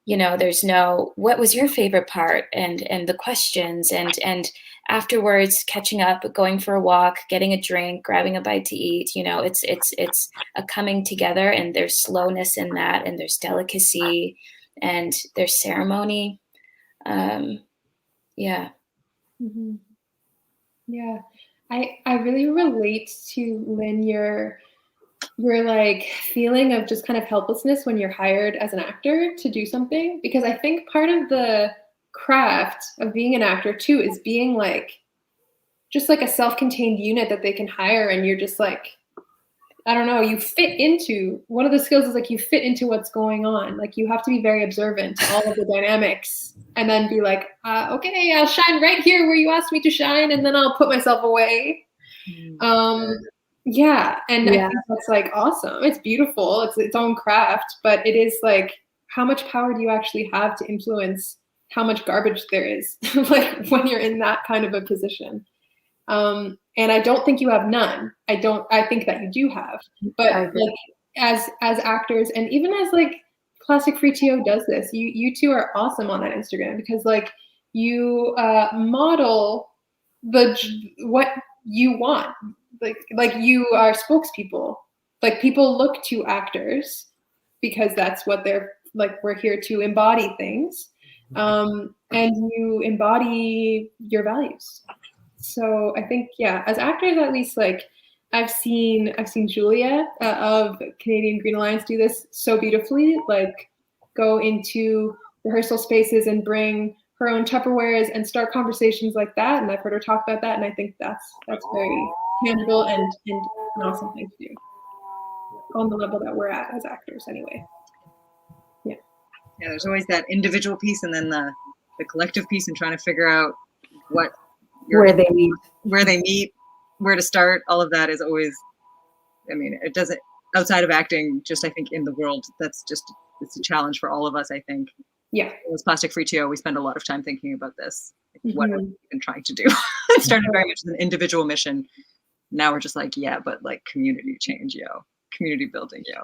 You know, there's no what was your favorite part and the questions and afterwards catching up, going for a walk, getting a drink, grabbing a bite to eat. You know, it's a coming together, and there's slowness in that, and there's delicacy, and there's ceremony. Yeah. Mm-hmm. Yeah. I really relate to Lin, your like feeling of just kind of helplessness when you're hired as an actor to do something, because I think part of the craft of being an actor too is being like just like a self-contained unit that they can hire, and you're just like, I don't know, you fit into, one of the skills is like you fit into what's going on. Like you have to be very observant to all of the dynamics and then be like, okay, I'll shine right here where you asked me to shine, and then I'll put myself away. Yeah, and I think that's like awesome. It's beautiful. It's its own craft, but it is like, how much power do you actually have to influence how much garbage there is like when you're in that kind of a position? And I don't think you have none. I think that you do have, but like as actors, and even as like Plastic Free TO does this, you two are awesome on that Instagram, because like you model what you want. Like you are spokespeople. Like people look to actors because that's what they're like. We're here to embody things, and you embody your values. So I think, yeah, as actors, at least, like I've seen Julia of Canadian Green Alliance do this so beautifully, like go into rehearsal spaces and bring her own Tupperwares and start conversations like that. And I've heard her talk about that, and I think that's very tangible and an awesome thing to do on the level that we're at as actors, anyway. Yeah. Yeah, there's always that individual piece and then the collective piece, and trying to figure out where they meet, where to start. All of that is always, I mean, it doesn't, outside of acting, just I think in the world, it's a challenge for all of us, I think. Yeah. As Plastic Free TO, we spend a lot of time thinking about this. Like, what have we been trying to do? It started very much as an individual mission. Now we're just like, yeah, but like community change, community building, Yeah.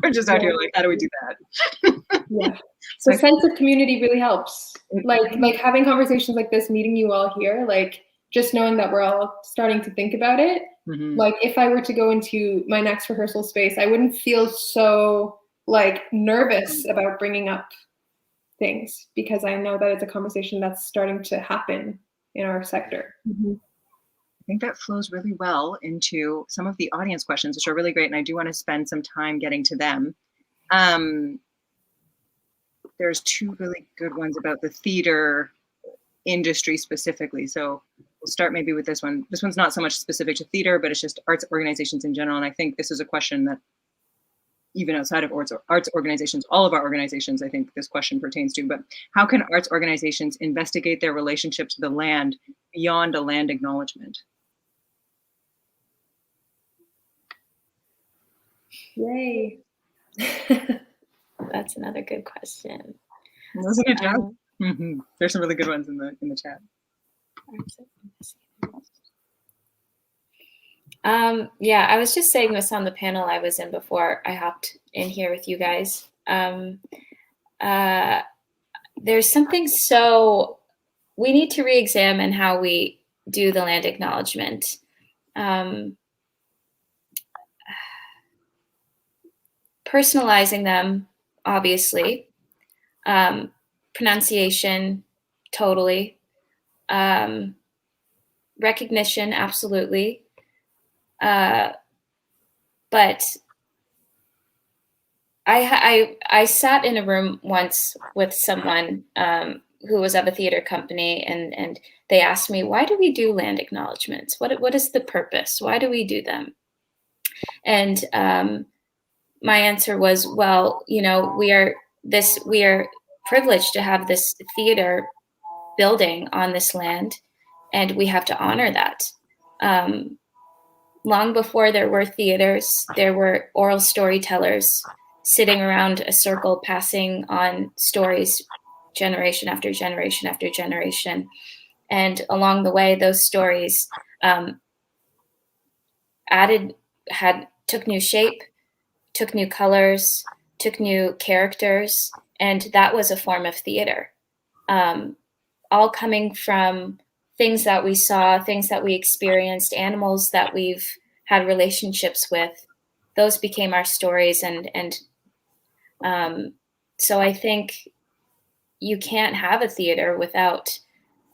We're just out here like, how do we do that? Yeah. So sense of community really helps. Like having conversations like this, meeting you all here, like just knowing that we're all starting to think about it. Like if I were to go into my next rehearsal space, I wouldn't feel so like nervous about bringing up things, because I know that it's a conversation that's starting to happen in our sector. I think that flows really well into some of the audience questions, which are really great. And I do want to spend some time getting to them. There's two really good ones about the theater industry specifically. So we'll start maybe with this one. This one's not so much specific to theater, but it's just arts organizations in general. And I think this is a question that even outside of arts organizations, all of our organizations, I think this question pertains to, but how can arts organizations investigate their relationship to the land beyond a land acknowledgement? Yay. That's another good question. That's a good job. There's some really good ones in the chat. Yeah, I was just saying this on the panel I was in before I hopped in here with you guys. There's something we need to re-examine how we do the land acknowledgement. Personalizing them, obviously. Pronunciation, totally. Recognition, absolutely. But I sat in a room once with someone who was of a theater company, and they asked me, why do we do land acknowledgements? What is the purpose? Why do we do them? And my answer was, well, we are privileged to have this theater building on this land, and we have to honor that. Long before there were theaters, there were oral storytellers sitting around a circle, passing on stories generation after generation after generation. And along the way, those stories took new shape, took new colors, took new characters, and that was a form of theater. All coming from things that we saw, things that we experienced, animals that we've had relationships with. Those became our stories, and so I think you can't have a theater without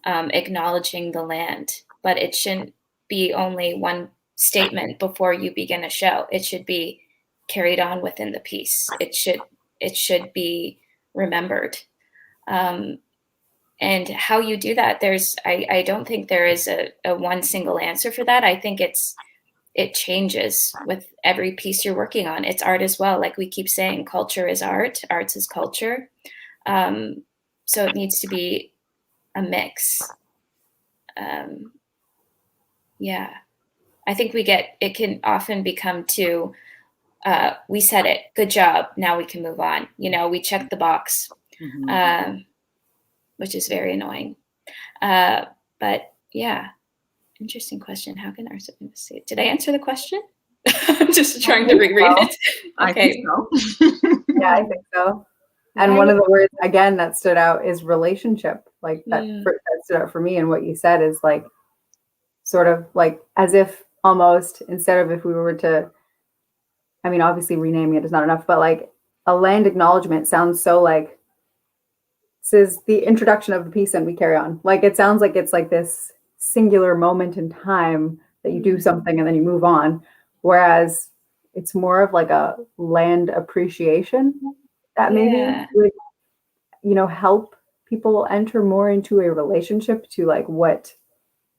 acknowledging the land, but it shouldn't be only one statement before you begin a show. It should be carried on within the piece. It should be remembered. And how you do that, I don't think there is a one single answer for that. I think it changes with every piece you're working on. It's art as well. Like we keep saying, culture is art, arts is culture. So it needs to be a mix. Yeah, I think it can often become too, we said it, good job, now we can move on. We check the box, which is very annoying. But yeah, interesting question. How can arts investigate? Did I answer the question? I'm just trying to reread it. Okay. I think so. Yeah, I think so. And one of the words, again, that stood out is relationship. Like that stood out for me. And what you said is like, sort of like as if almost, instead of if we were to I mean, obviously renaming it is not enough, but like a land acknowledgement sounds so like this is the introduction of the piece and we carry on. Like it sounds like it's like this singular moment in time that you do something and then you move on. Whereas it's more of like a land appreciation that maybe would, you know, help people enter more into a relationship to like what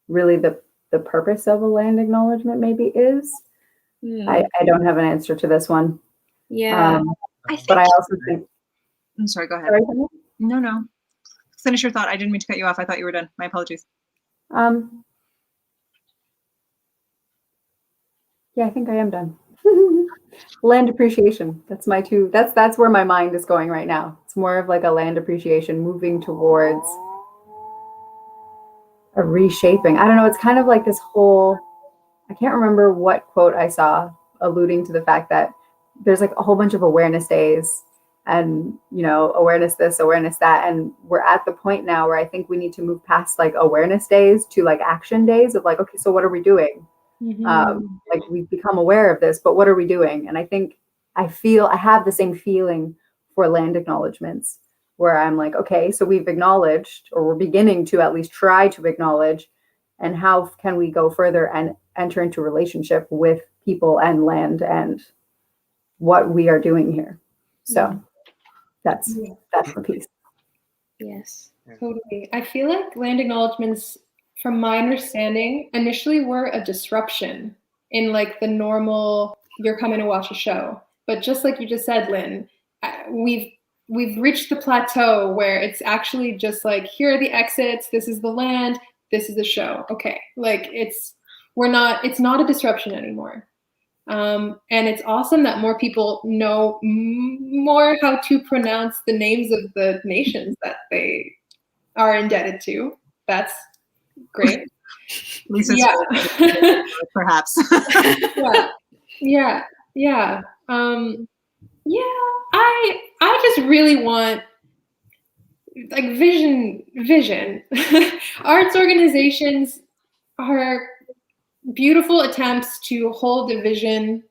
really the purpose of a land acknowledgement maybe is. I don't have an answer to this one. But I also think, I'm sorry, go ahead. Sorry, No. Finish your thought. I didn't mean to cut you off. I thought you were done. My apologies. Yeah, I think I am done. Land appreciation. That's my two. That's where my mind is going right now. It's more of like a land appreciation, moving towards a reshaping. I don't know. It's kind of like this whole. I can't remember what quote I saw alluding to the fact that there's like a whole bunch of awareness days, and you know, awareness this, awareness that, and we're at the point now where I think we need to move past like awareness days to like action days of like, okay, so what are we doing? Like we've become aware of this, but what are we doing? And I think I have the same feeling for land acknowledgements where I'm like, okay, so we've acknowledged, or we're beginning to at least try to acknowledge, and how can we go further and enter into relationship with people and land and what we are doing here. So that's the piece. Yes, totally. I feel like land acknowledgements, from my understanding, initially were a disruption in like the normal, you're coming to watch a show. But just like you just said, Lynn, we've reached the plateau where it's actually just like, here are the exits, this is the land, this is the show. Okay, like it's not a disruption anymore. And it's awesome that more people know more how to pronounce the names of the nations that they are indebted to. That's great. Lisa's perhaps. Yeah. I just really want like vision. Arts organizations are beautiful attempts to hold a vision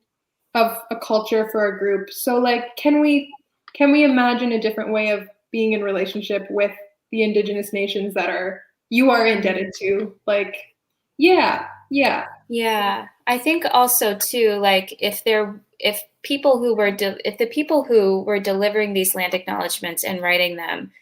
of a culture for a group. So like, can we imagine a different way of being in relationship with the indigenous nations that you are indebted to? Like, yeah. I think also too, like if the people who were delivering these land acknowledgements and writing them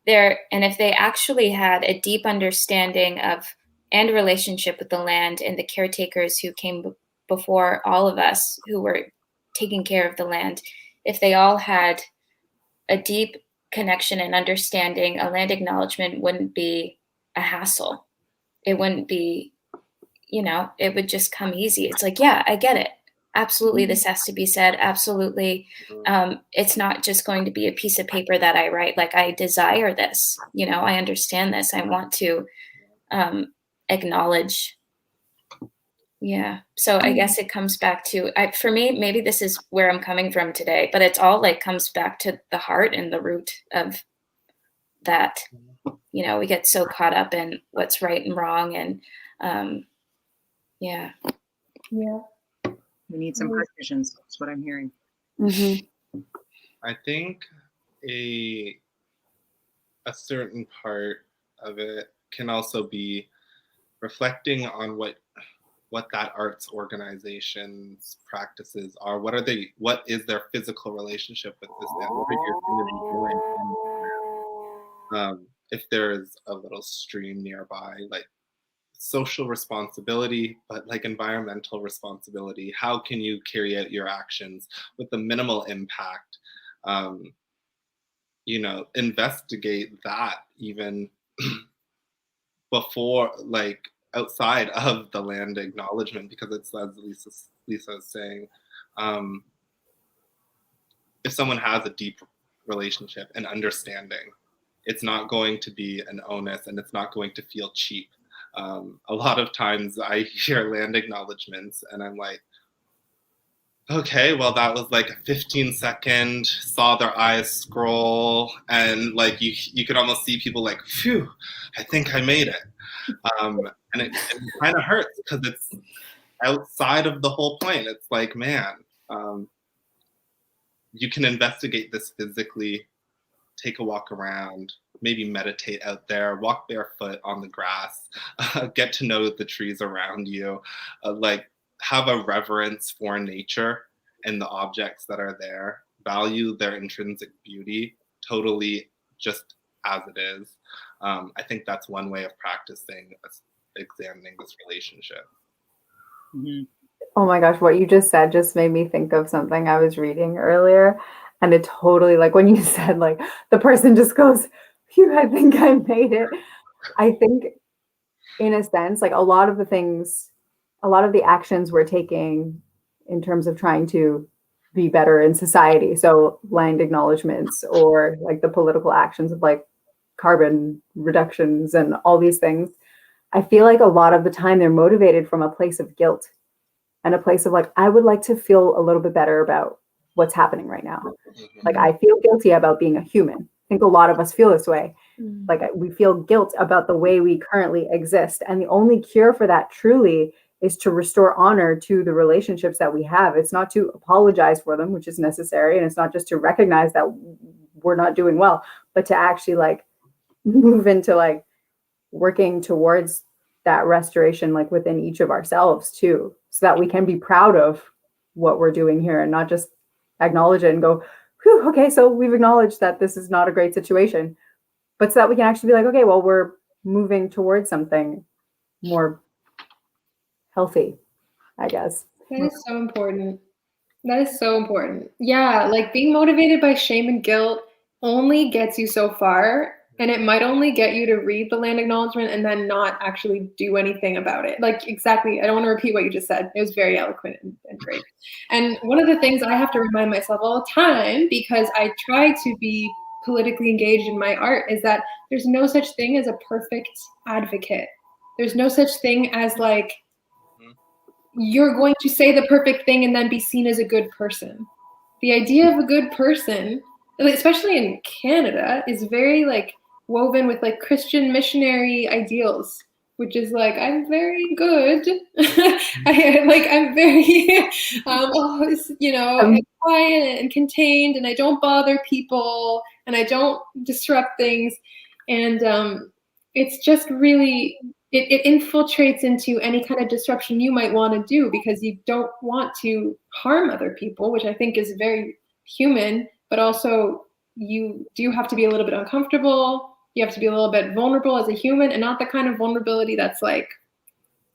and if they actually had a deep understanding of and relationship with the land and the caretakers who came before all of us who were taking care of the land, if they all had a deep connection and understanding, a land acknowledgement wouldn't be a hassle. It wouldn't be, it would just come easy. It's like, yeah, I get it. Absolutely, this has to be said. Absolutely. It's not just going to be a piece of paper that I write. Like, I desire this. I understand this. I want to acknowledge. Yeah. So I guess it comes back to, for me, maybe this is where I'm coming from today, but it's all like comes back to the heart and the root of that. We get so caught up in what's right and wrong, and yeah. We need some precisions. That's what I'm hearing. I think a certain part of it can also be reflecting on what that arts organization's practices are. What is their physical relationship with this land? What are you going to be doing? If there's a little stream nearby, like social responsibility, but like environmental responsibility, how can you carry out your actions with the minimal impact? Investigate that even before, like, outside of the land acknowledgement, because it's, as Lisa is saying, if someone has a deep relationship and understanding, it's not going to be an onus and it's not going to feel cheap. A lot of times I hear land acknowledgements and I'm like, okay, well, that was like a 15-second, saw their eyes scroll, and like you could almost see people like, phew, I think I made it. And it kind of hurts because it's outside of the whole point. It's like, man, you can investigate this physically, take a walk around, maybe meditate out there, walk barefoot on the grass, get to know the trees around you, like have a reverence for nature and the objects that are there, value their intrinsic beauty totally just as it is. I think that's one way of practicing examining this relationship. Mm-hmm. Oh my gosh, what you just said just made me think of something I was reading earlier. And it totally, like when you said, like, the person just goes, phew, I think I made it. I think, in a sense, like a lot of the actions we're taking in terms of trying to be better in society. So, land acknowledgements or like the political actions of like carbon reductions and all these things. I feel like a lot of the time they're motivated from a place of guilt and a place of like, I would like to feel a little bit better about what's happening right now. Like, I feel guilty about being a human. I think a lot of us feel this way. Like, we feel guilt about the way we currently exist. And the only cure for that truly is to restore honor to the relationships that we have. It's not to apologize for them, which is necessary. And it's not just to recognize that we're not doing well, but to actually like move into like working towards that restoration, like within each of ourselves too, so that we can be proud of what we're doing here and not just acknowledge it and go, whew, okay, so we've acknowledged that this is not a great situation, but so that we can actually be like, okay, well, we're moving towards something more healthy, I guess. That is so important. That is so important. Yeah, like being motivated by shame and guilt only gets you so far. And it might only get you to read the land acknowledgement and then not actually do anything about it. Like, exactly. I don't want to repeat what you just said. It was very eloquent and great. And one of the things I have to remind myself all the time, because I try to be politically engaged in my art, is that there's no such thing as a perfect advocate. There's no such thing as like, you're going to say the perfect thing and then be seen as a good person. The idea of a good person, especially in Canada, is very like woven with like Christian missionary ideals, which is like, I'm very good. I'm very, quiet and contained, and I don't bother people, and I don't disrupt things. And it's just really, it infiltrates into any kind of disruption you might want to do because you don't want to harm other people, which I think is very human, but also you do have to be a little bit uncomfortable. You have to be a little bit vulnerable as a human, and not the kind of vulnerability that's like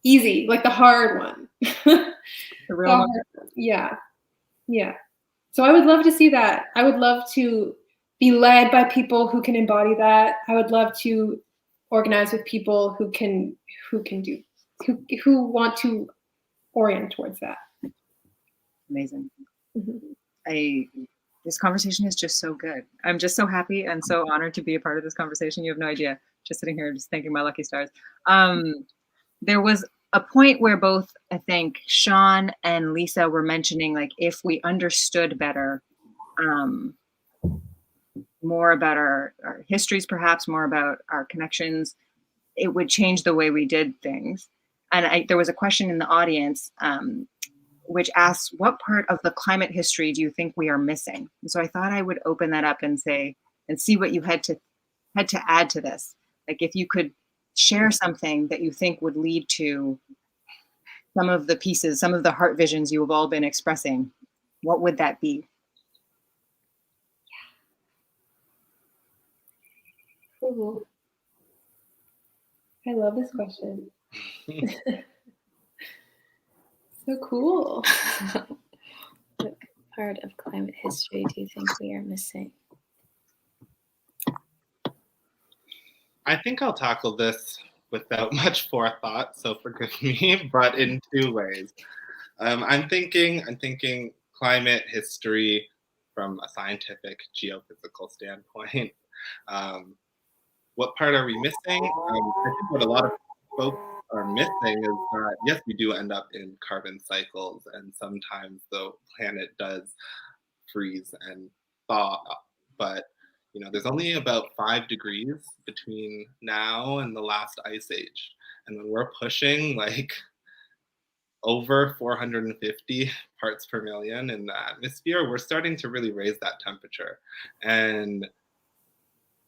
easy, like the hard one. The real one. Yeah. Yeah. So I would love to see that. I would love to be led by people who can embody that. I would love to organize with people who want to orient towards that. Amazing. This conversation is just so good. I'm just so happy and so honored to be a part of this conversation. You have no idea. Just sitting here, just thanking my lucky stars. There was a point where both, I think, Sean and Lisa were mentioning, like, if we understood better, more about our histories, perhaps more about our connections, it would change the way we did things. And there was a question in the audience which asks, what part of the climate history do you think we are missing? And so I thought I would open that up and say, and see what you had to add to this. Like, if you could share something that you think would lead to some of the pieces, some of the heart visions you have all been expressing, what would that be? Ooh. I love this question. So cool. What part of climate history do you think we are missing? I think I'll tackle this without much forethought, so forgive me, but in two ways. I'm thinking climate history from a scientific geophysical standpoint. What part are we missing? I think what a lot of folks are missing is that, yes, we do end up in carbon cycles, and sometimes the planet does freeze and thaw, but there's only about 5 degrees between now and the last ice age. And when we're pushing like over 450 parts per million in the atmosphere, we're starting to really raise that temperature. And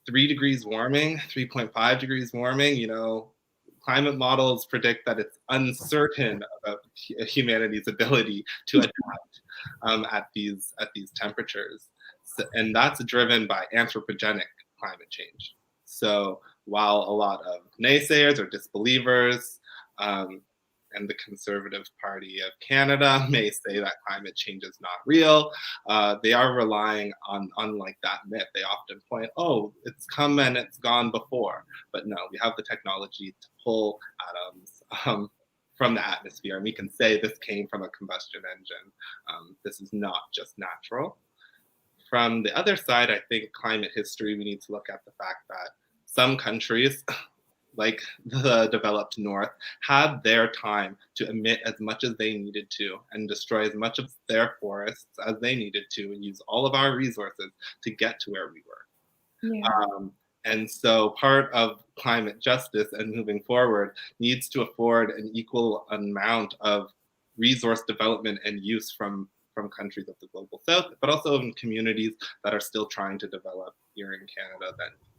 3 degrees warming, 3.5 degrees warming, you know, climate models predict that it's uncertain about humanity's ability to adapt at these temperatures. So, and that's driven by anthropogenic climate change. So while a lot of naysayers or disbelievers and the Conservative Party of Canada may say that climate change is not real, they are relying on like that myth. They often point, oh, it's come and it's gone before. But no, we have the technology to pull atoms from the atmosphere, and we can say this came from a combustion engine. This is not just natural. From the other side, I think climate history, we need to look at the fact that some countries, like the developed North, had their time to emit as much as they needed to and destroy as much of their forests as they needed to and use all of our resources to get to where we were. Yeah. And so part of climate justice and moving forward needs to afford an equal amount of resource development and use from countries of the global south, but also in communities that are still trying to develop here in Canada that need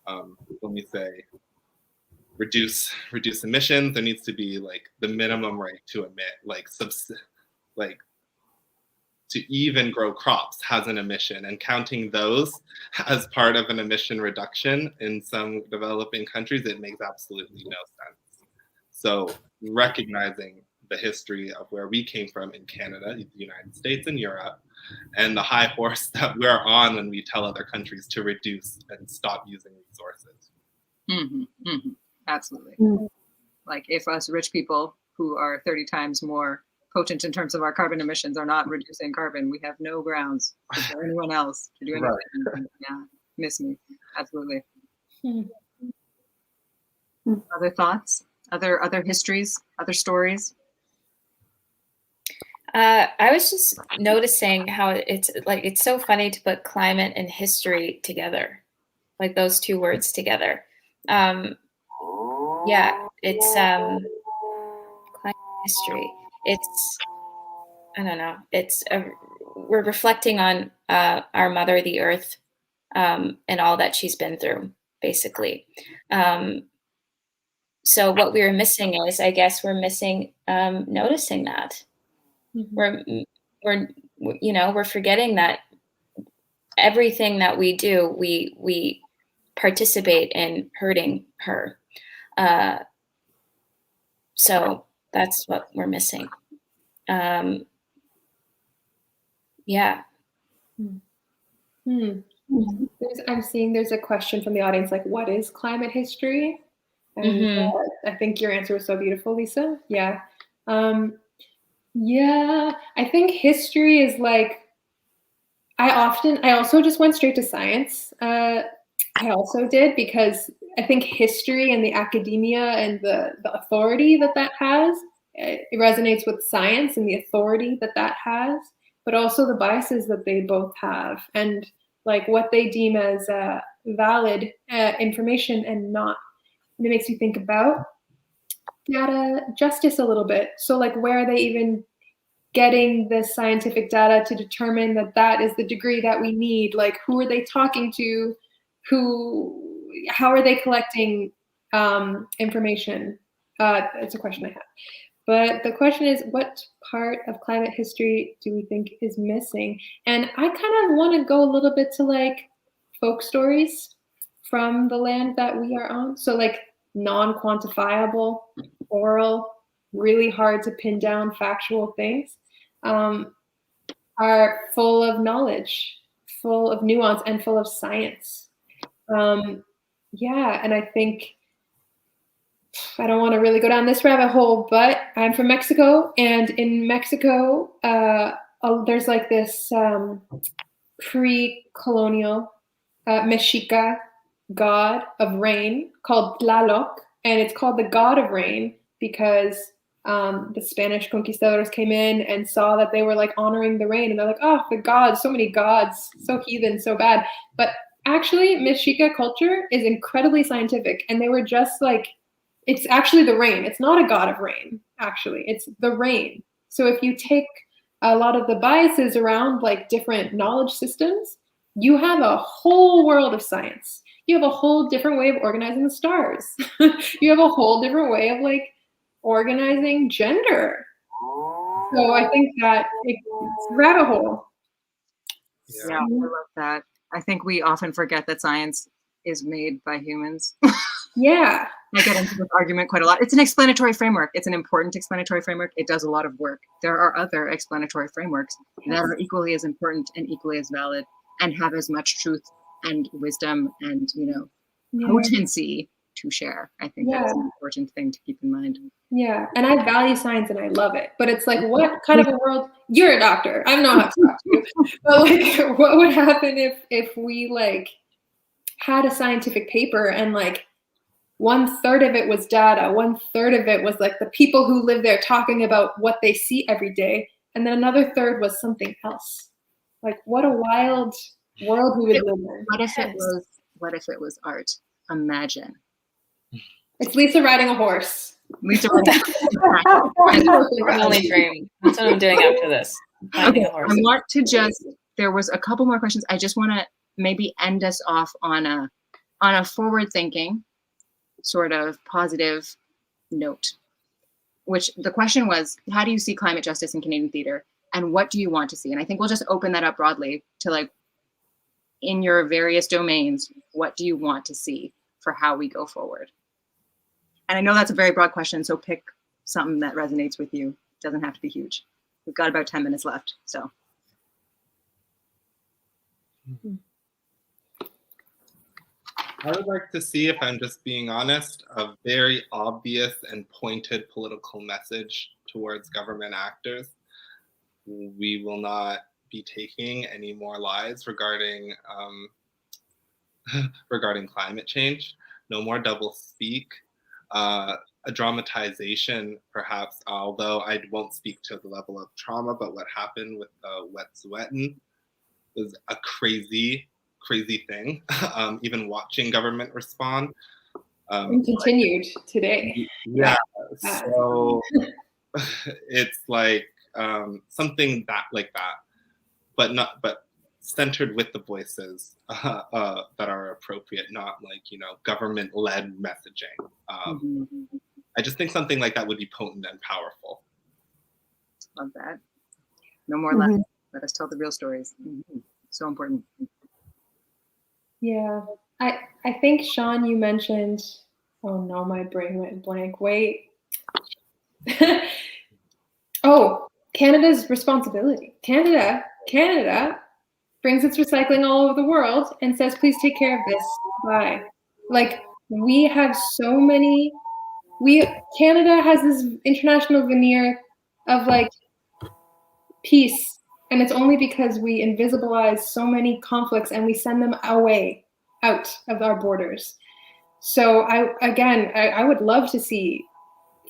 them. When we say reduce emissions, there needs to be like the minimum rate to emit, like to even grow crops has an emission, and counting those as part of an emission reduction in some developing countries, it makes absolutely no sense. So recognizing the history of where we came from in Canada, the United States and Europe, and the high horse that we're on when we tell other countries to reduce and stop using resources. Absolutely. Like if us rich people who are 30 times more potent in terms of our carbon emissions are not reducing carbon, we have no grounds for anyone else to do anything. Right. Yeah, miss me. Absolutely. Other thoughts? Other histories? Other stories? I was just noticing how it's so funny to put climate and history together, like those two words together. Yeah, it's climate history. It's, I don't know. It's we're reflecting on our mother, the earth, and all that she's been through, basically. So what we were missing is, I guess, we're missing noticing that. We're forgetting that everything that we do, we participate in hurting her. So that's what we're missing. Yeah. I'm seeing there's a question from the audience, like, what is climate history? And I think your answer was so beautiful, Lisa. Yeah. Yeah, I think history is like, I also just went straight to science. I also did, because I think history and the academia and the authority that has, it resonates with science and the authority that has, but also the biases that they both have, and like what they deem as valid information and not. And it makes you think about data justice a little bit. So like, where are they even getting the scientific data to determine that is the degree that we need? Like, who are they talking to? How are they collecting information? It's a question I have. But the question is, what part of climate history do we think is missing? And I kind of want to go a little bit to like folk stories from the land that we are on. So like non-quantifiable, oral, really hard to pin down factual things are full of knowledge, full of nuance, and full of science. Yeah, and I think, I don't want to really go down this rabbit hole, but I'm from Mexico, and in Mexico, there's like this pre-colonial Mexica god of rain called Tlaloc, and it's called the god of rain because the Spanish conquistadors came in and saw that they were like honoring the rain, and they're like, oh, the gods, so many gods, so heathen, so bad. But actually, Mexica culture is incredibly scientific, and they were just like, it's actually the rain. It's not a god of rain. actually. It's the rain. So if you take a lot of the biases around like different knowledge systems, you have a whole world of science. You have a whole different way of organizing the stars. You have a whole different way of like organizing gender. So I think that it's a rabbit hole. Yeah, I love that. I think we often forget that science is made by humans. Yeah. I get into this argument quite a lot. It's an explanatory framework. It's an important explanatory framework. It does a lot of work. There are other explanatory frameworks that are equally as important and equally as valid and have as much truth and wisdom and, you know, potency to share. I think that's an important thing to keep in mind. Yeah, and I value science and I love it. But it's like, what kind of a world? You're a doctor. I don't know how to talk to you. But like, what would happen if we like had a scientific paper and like 1/3 of it was data, 1/3 of it was like the people who live there talking about what they see every day, and then another third was something else. Like, what a wild world we would live in. What if it was art? Imagine. It's Lisa riding a horse. Lisa riding a horse. My only dream. That's what I'm doing after this. Okay, I want to just, there was a couple more questions. I just want to maybe end us off on a forward thinking sort of positive note, which the question was, how do you see climate justice in Canadian theater and what do you want to see? And I think we'll just open that up broadly to like, in your various domains, what do you want to see for how we go forward? And I know that's a very broad question, so pick something that resonates with you. It doesn't have to be huge. We've got about 10 minutes left, so. I would like to see, if I'm just being honest, a very obvious and pointed political message towards government actors. We will not be taking any more lies regarding regarding climate change. No more double speak. A dramatization, perhaps, although I won't speak to the level of trauma, but what happened with Wet Sweatin' was a crazy thing. Even watching government respond. And continued today. Yeah, so it's like something like that, but centered with the voices that are appropriate, not like, you know, government-led messaging. I just think something like that would be potent and powerful. Love that. No more lies. Let us tell the real stories. So important. Yeah, I think, Sean, you mentioned, oh no, my brain went blank. Wait. Oh, Canada's responsibility. Canada brings its recycling all over the world and says, please take care of this. Bye. Like, we have so many, Canada has this international veneer of like peace. And it's only because we invisibilize so many conflicts and we send them away, out of our borders. So I would love to see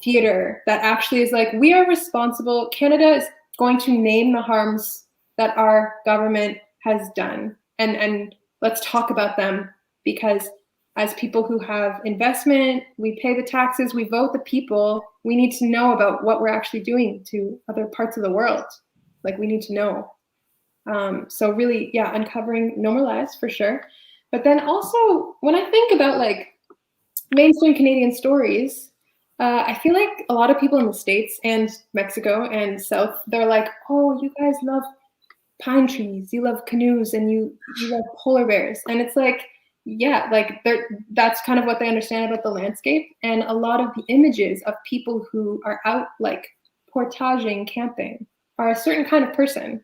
theater that actually is like, we are responsible. Canada is going to name the harms that our government has done. And let's talk about them, because as people who have investment, we pay the taxes, we vote the people, we need to know about what we're actually doing to other parts of the world. Like, we need to know. So really, yeah, uncovering no more lies for sure. But then also, when I think about like mainstream Canadian stories, I feel like a lot of people in the States and Mexico and South, they're like, oh, you guys love pine trees, you love canoes, and you love polar bears. And it's like, yeah, like that's kind of what they understand about the landscape. And a lot of the images of people who are out like portaging, camping, are a certain kind of person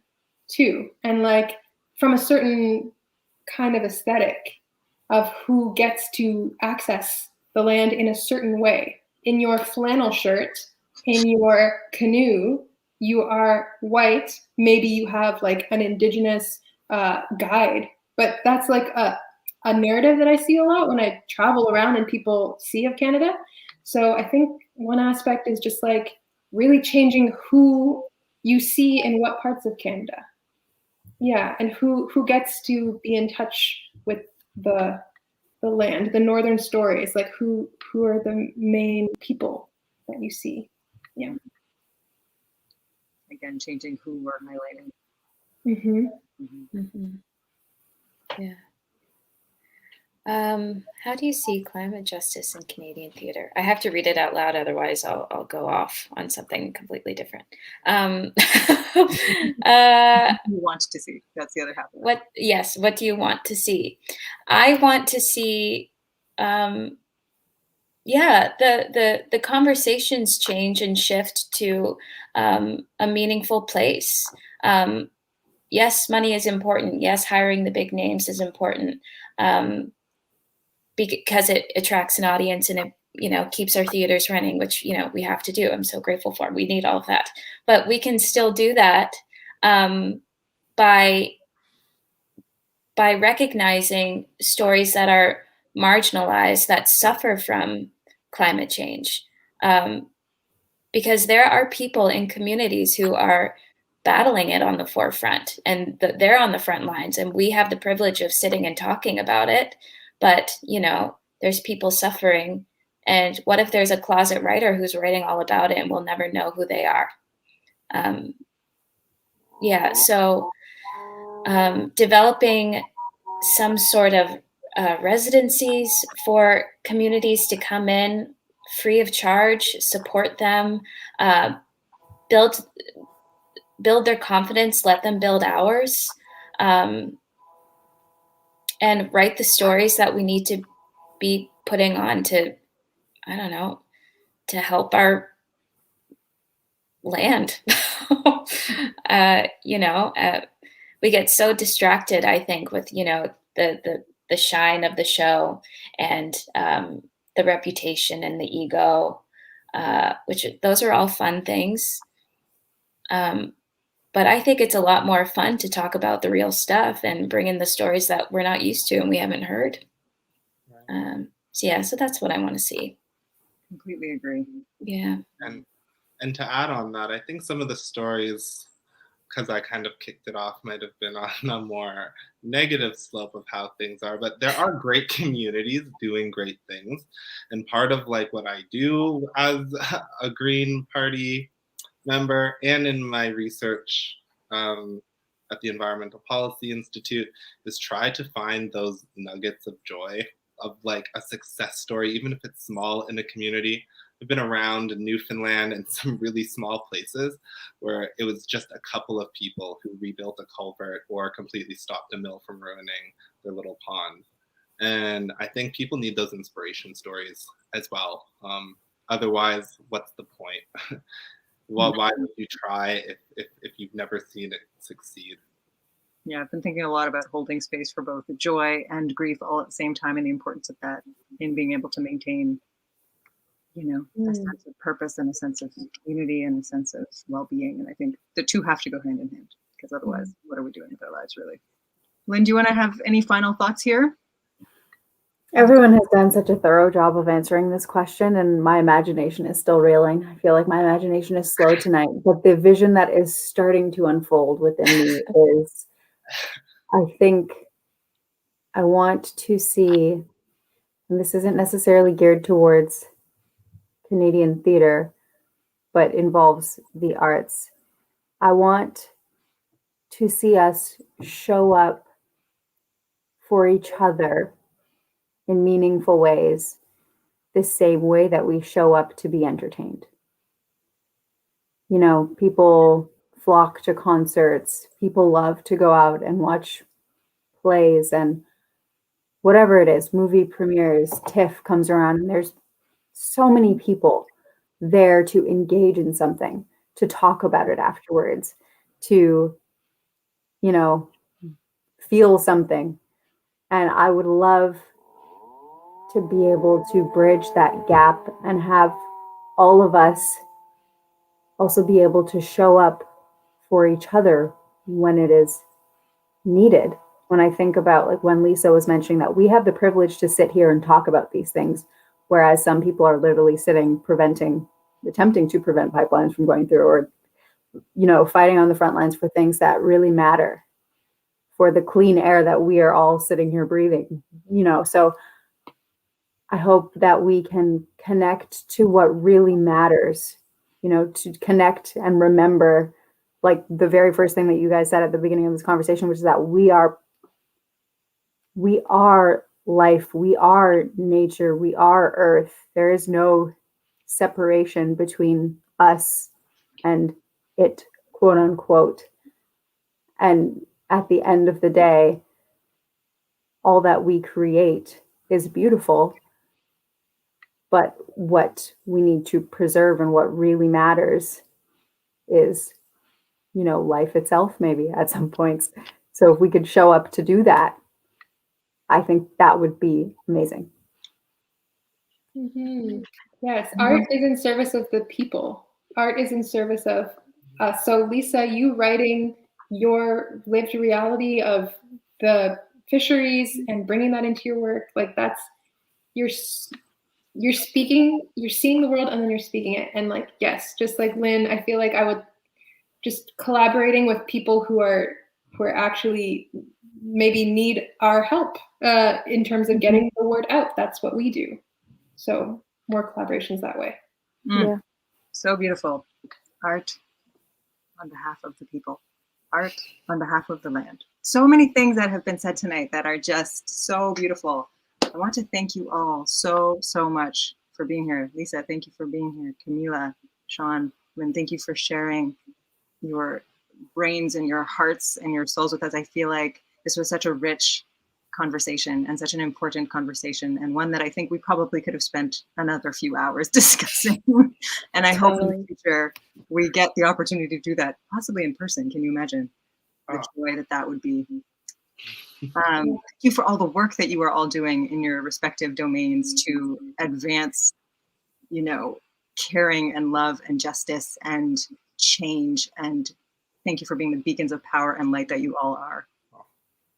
too. And like from a certain kind of aesthetic of who gets to access the land in a certain way. In your flannel shirt, in your canoe, you are white. Maybe you have like an indigenous guide, but that's like a narrative that I see a lot when I travel around and people see of Canada. So I think one aspect is just like really changing who you see in what parts of Canada. Yeah, and who gets to be in touch with the land, the northern stories, like who are the main people that you see. Yeah. Again, changing who we're highlighting. Yeah. How do you see climate justice in Canadian theatre? I have to read it out loud, otherwise I'll go off on something completely different. You want to see, that's the other half of it. What do you want to see? I want to see, the conversations change and shift to a meaningful place. Yes, money is important. Yes, hiring the big names is important. Because it attracts an audience and it, keeps our theaters running, which, we have to do. I'm so grateful for. We need all of that. But we can still do that by recognizing stories that are marginalized, that suffer from climate change. Because there are people in communities who are battling it on the forefront, and they're on the front lines, and we have the privilege of sitting and talking about it. But, there's people suffering. And what if there's a closet writer who's writing all about it and we'll never know who they are? So developing some sort of residencies for communities to come in free of charge, support them, build their confidence, let them build ours, and write the stories that we need to be putting on to, I don't know, to help our land. We get so distracted, I think, with, the shine of the show and the reputation and the ego, which those are all fun things. But I think it's a lot more fun to talk about the real stuff and bring in the stories that we're not used to and we haven't heard. So that's what I want to see. Completely agree. Yeah. And to add on that, I think some of the stories, because I kind of kicked it off, might have been on a more negative slope of how things are, but there are great communities doing great things. And part of what I do as a Green Party member and in my research at the Environmental Policy Institute is try to find those nuggets of joy of a success story, even if it's small in a community. I've been around in Newfoundland and some really small places where it was just a couple of people who rebuilt a culvert or completely stopped a mill from ruining their little pond. And I think people need those inspiration stories as well. Otherwise, what's the point? Why would you try if you've never seen it succeed? Yeah, I've been thinking a lot about holding space for both the joy and grief all at the same time, and the importance of that in being able to maintain, a sense of purpose and a sense of community and a sense of well-being. And I think the two have to go hand in hand, because otherwise, what are we doing with our lives, really? Lynn, do you want to have any final thoughts here? Everyone has done such a thorough job of answering this question, and my imagination is still reeling. I feel like my imagination is slow tonight, but the vision that is starting to unfold within me is, I think I want to see, and this isn't necessarily geared towards Canadian theater, but involves the arts. I want to see us show up for each other in meaningful ways, the same way that we show up to be entertained. People flock to concerts, people love to go out and watch plays and whatever it is, movie premieres, TIFF comes around, and there's so many people there to engage in something, to talk about it afterwards, to, feel something. And I would love to be able to bridge that gap and have all of us also be able to show up for each other when it is needed. When I think about when Lisa was mentioning that we have the privilege to sit here and talk about these things, whereas some people are literally sitting attempting to prevent pipelines from going through, or fighting on the front lines for things that really matter, for the clean air that we are all sitting here breathing. So I hope that we can connect to what really matters to connect and remember, like the very first thing that you guys said at the beginning of this conversation, which is that we are life, we are nature, we are earth. There is no separation between us and it, quote unquote. And at the end of the day, all that we create is beautiful, but what we need to preserve and what really matters is, life itself, maybe at some points. So if we could show up to do that, I think that would be amazing. Yes, art is in service of the people. Art is in service of us. So Lisa, you writing your lived reality of the fisheries and bringing that into your work, like that's, you're speaking, you're seeing the world and then you're speaking it. And like, yes, just like Lin, I feel like I would just collaborating with people who are actually maybe need our help in terms of getting the word out. That's what we do. So more collaborations that way. Yeah. So beautiful. Art on behalf of the people. Art on behalf of the land. So many things that have been said tonight that are just so beautiful. I want to thank you all so much for being here. Lisa, thank you for being here. Camila, Sean, Lin, thank you for sharing your brains and your hearts and your souls with us. I feel like this was such a rich conversation and such an important conversation, and one that I think we probably could have spent another few hours discussing. And I hope in the future we get the opportunity to do that, possibly in person. Can you imagine the joy that would be? Thank you for all the work that you are all doing in your respective domains to advance, caring and love and justice and change. And thank you for being the beacons of power and light that you all are.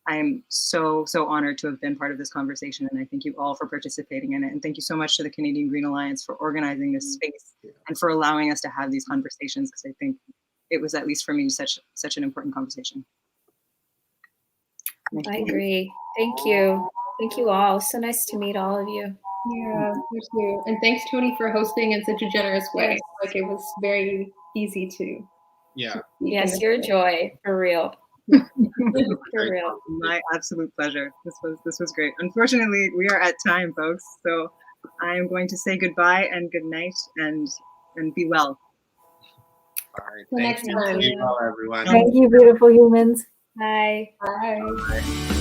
I am so honored to have been part of this conversation, and I thank you all for participating in it. And thank you so much to the Canadian Green Alliance for organizing this space and for allowing us to have these conversations, because I think it was, at least for me, such an important conversation. I agree. Thank you. Thank you all. So nice to meet all of you. Yeah, you too. And thanks, Toni, for hosting in such a generous way. Like it was very easy to. Yeah. Yes, your joy, for real. For real. My absolute pleasure. This was great. Unfortunately, we are at time, folks. So I am going to say goodbye and good night and be well. All right. Till next time. Thank you all, everyone. Thank you, beautiful humans. Bye. Bye. Bye.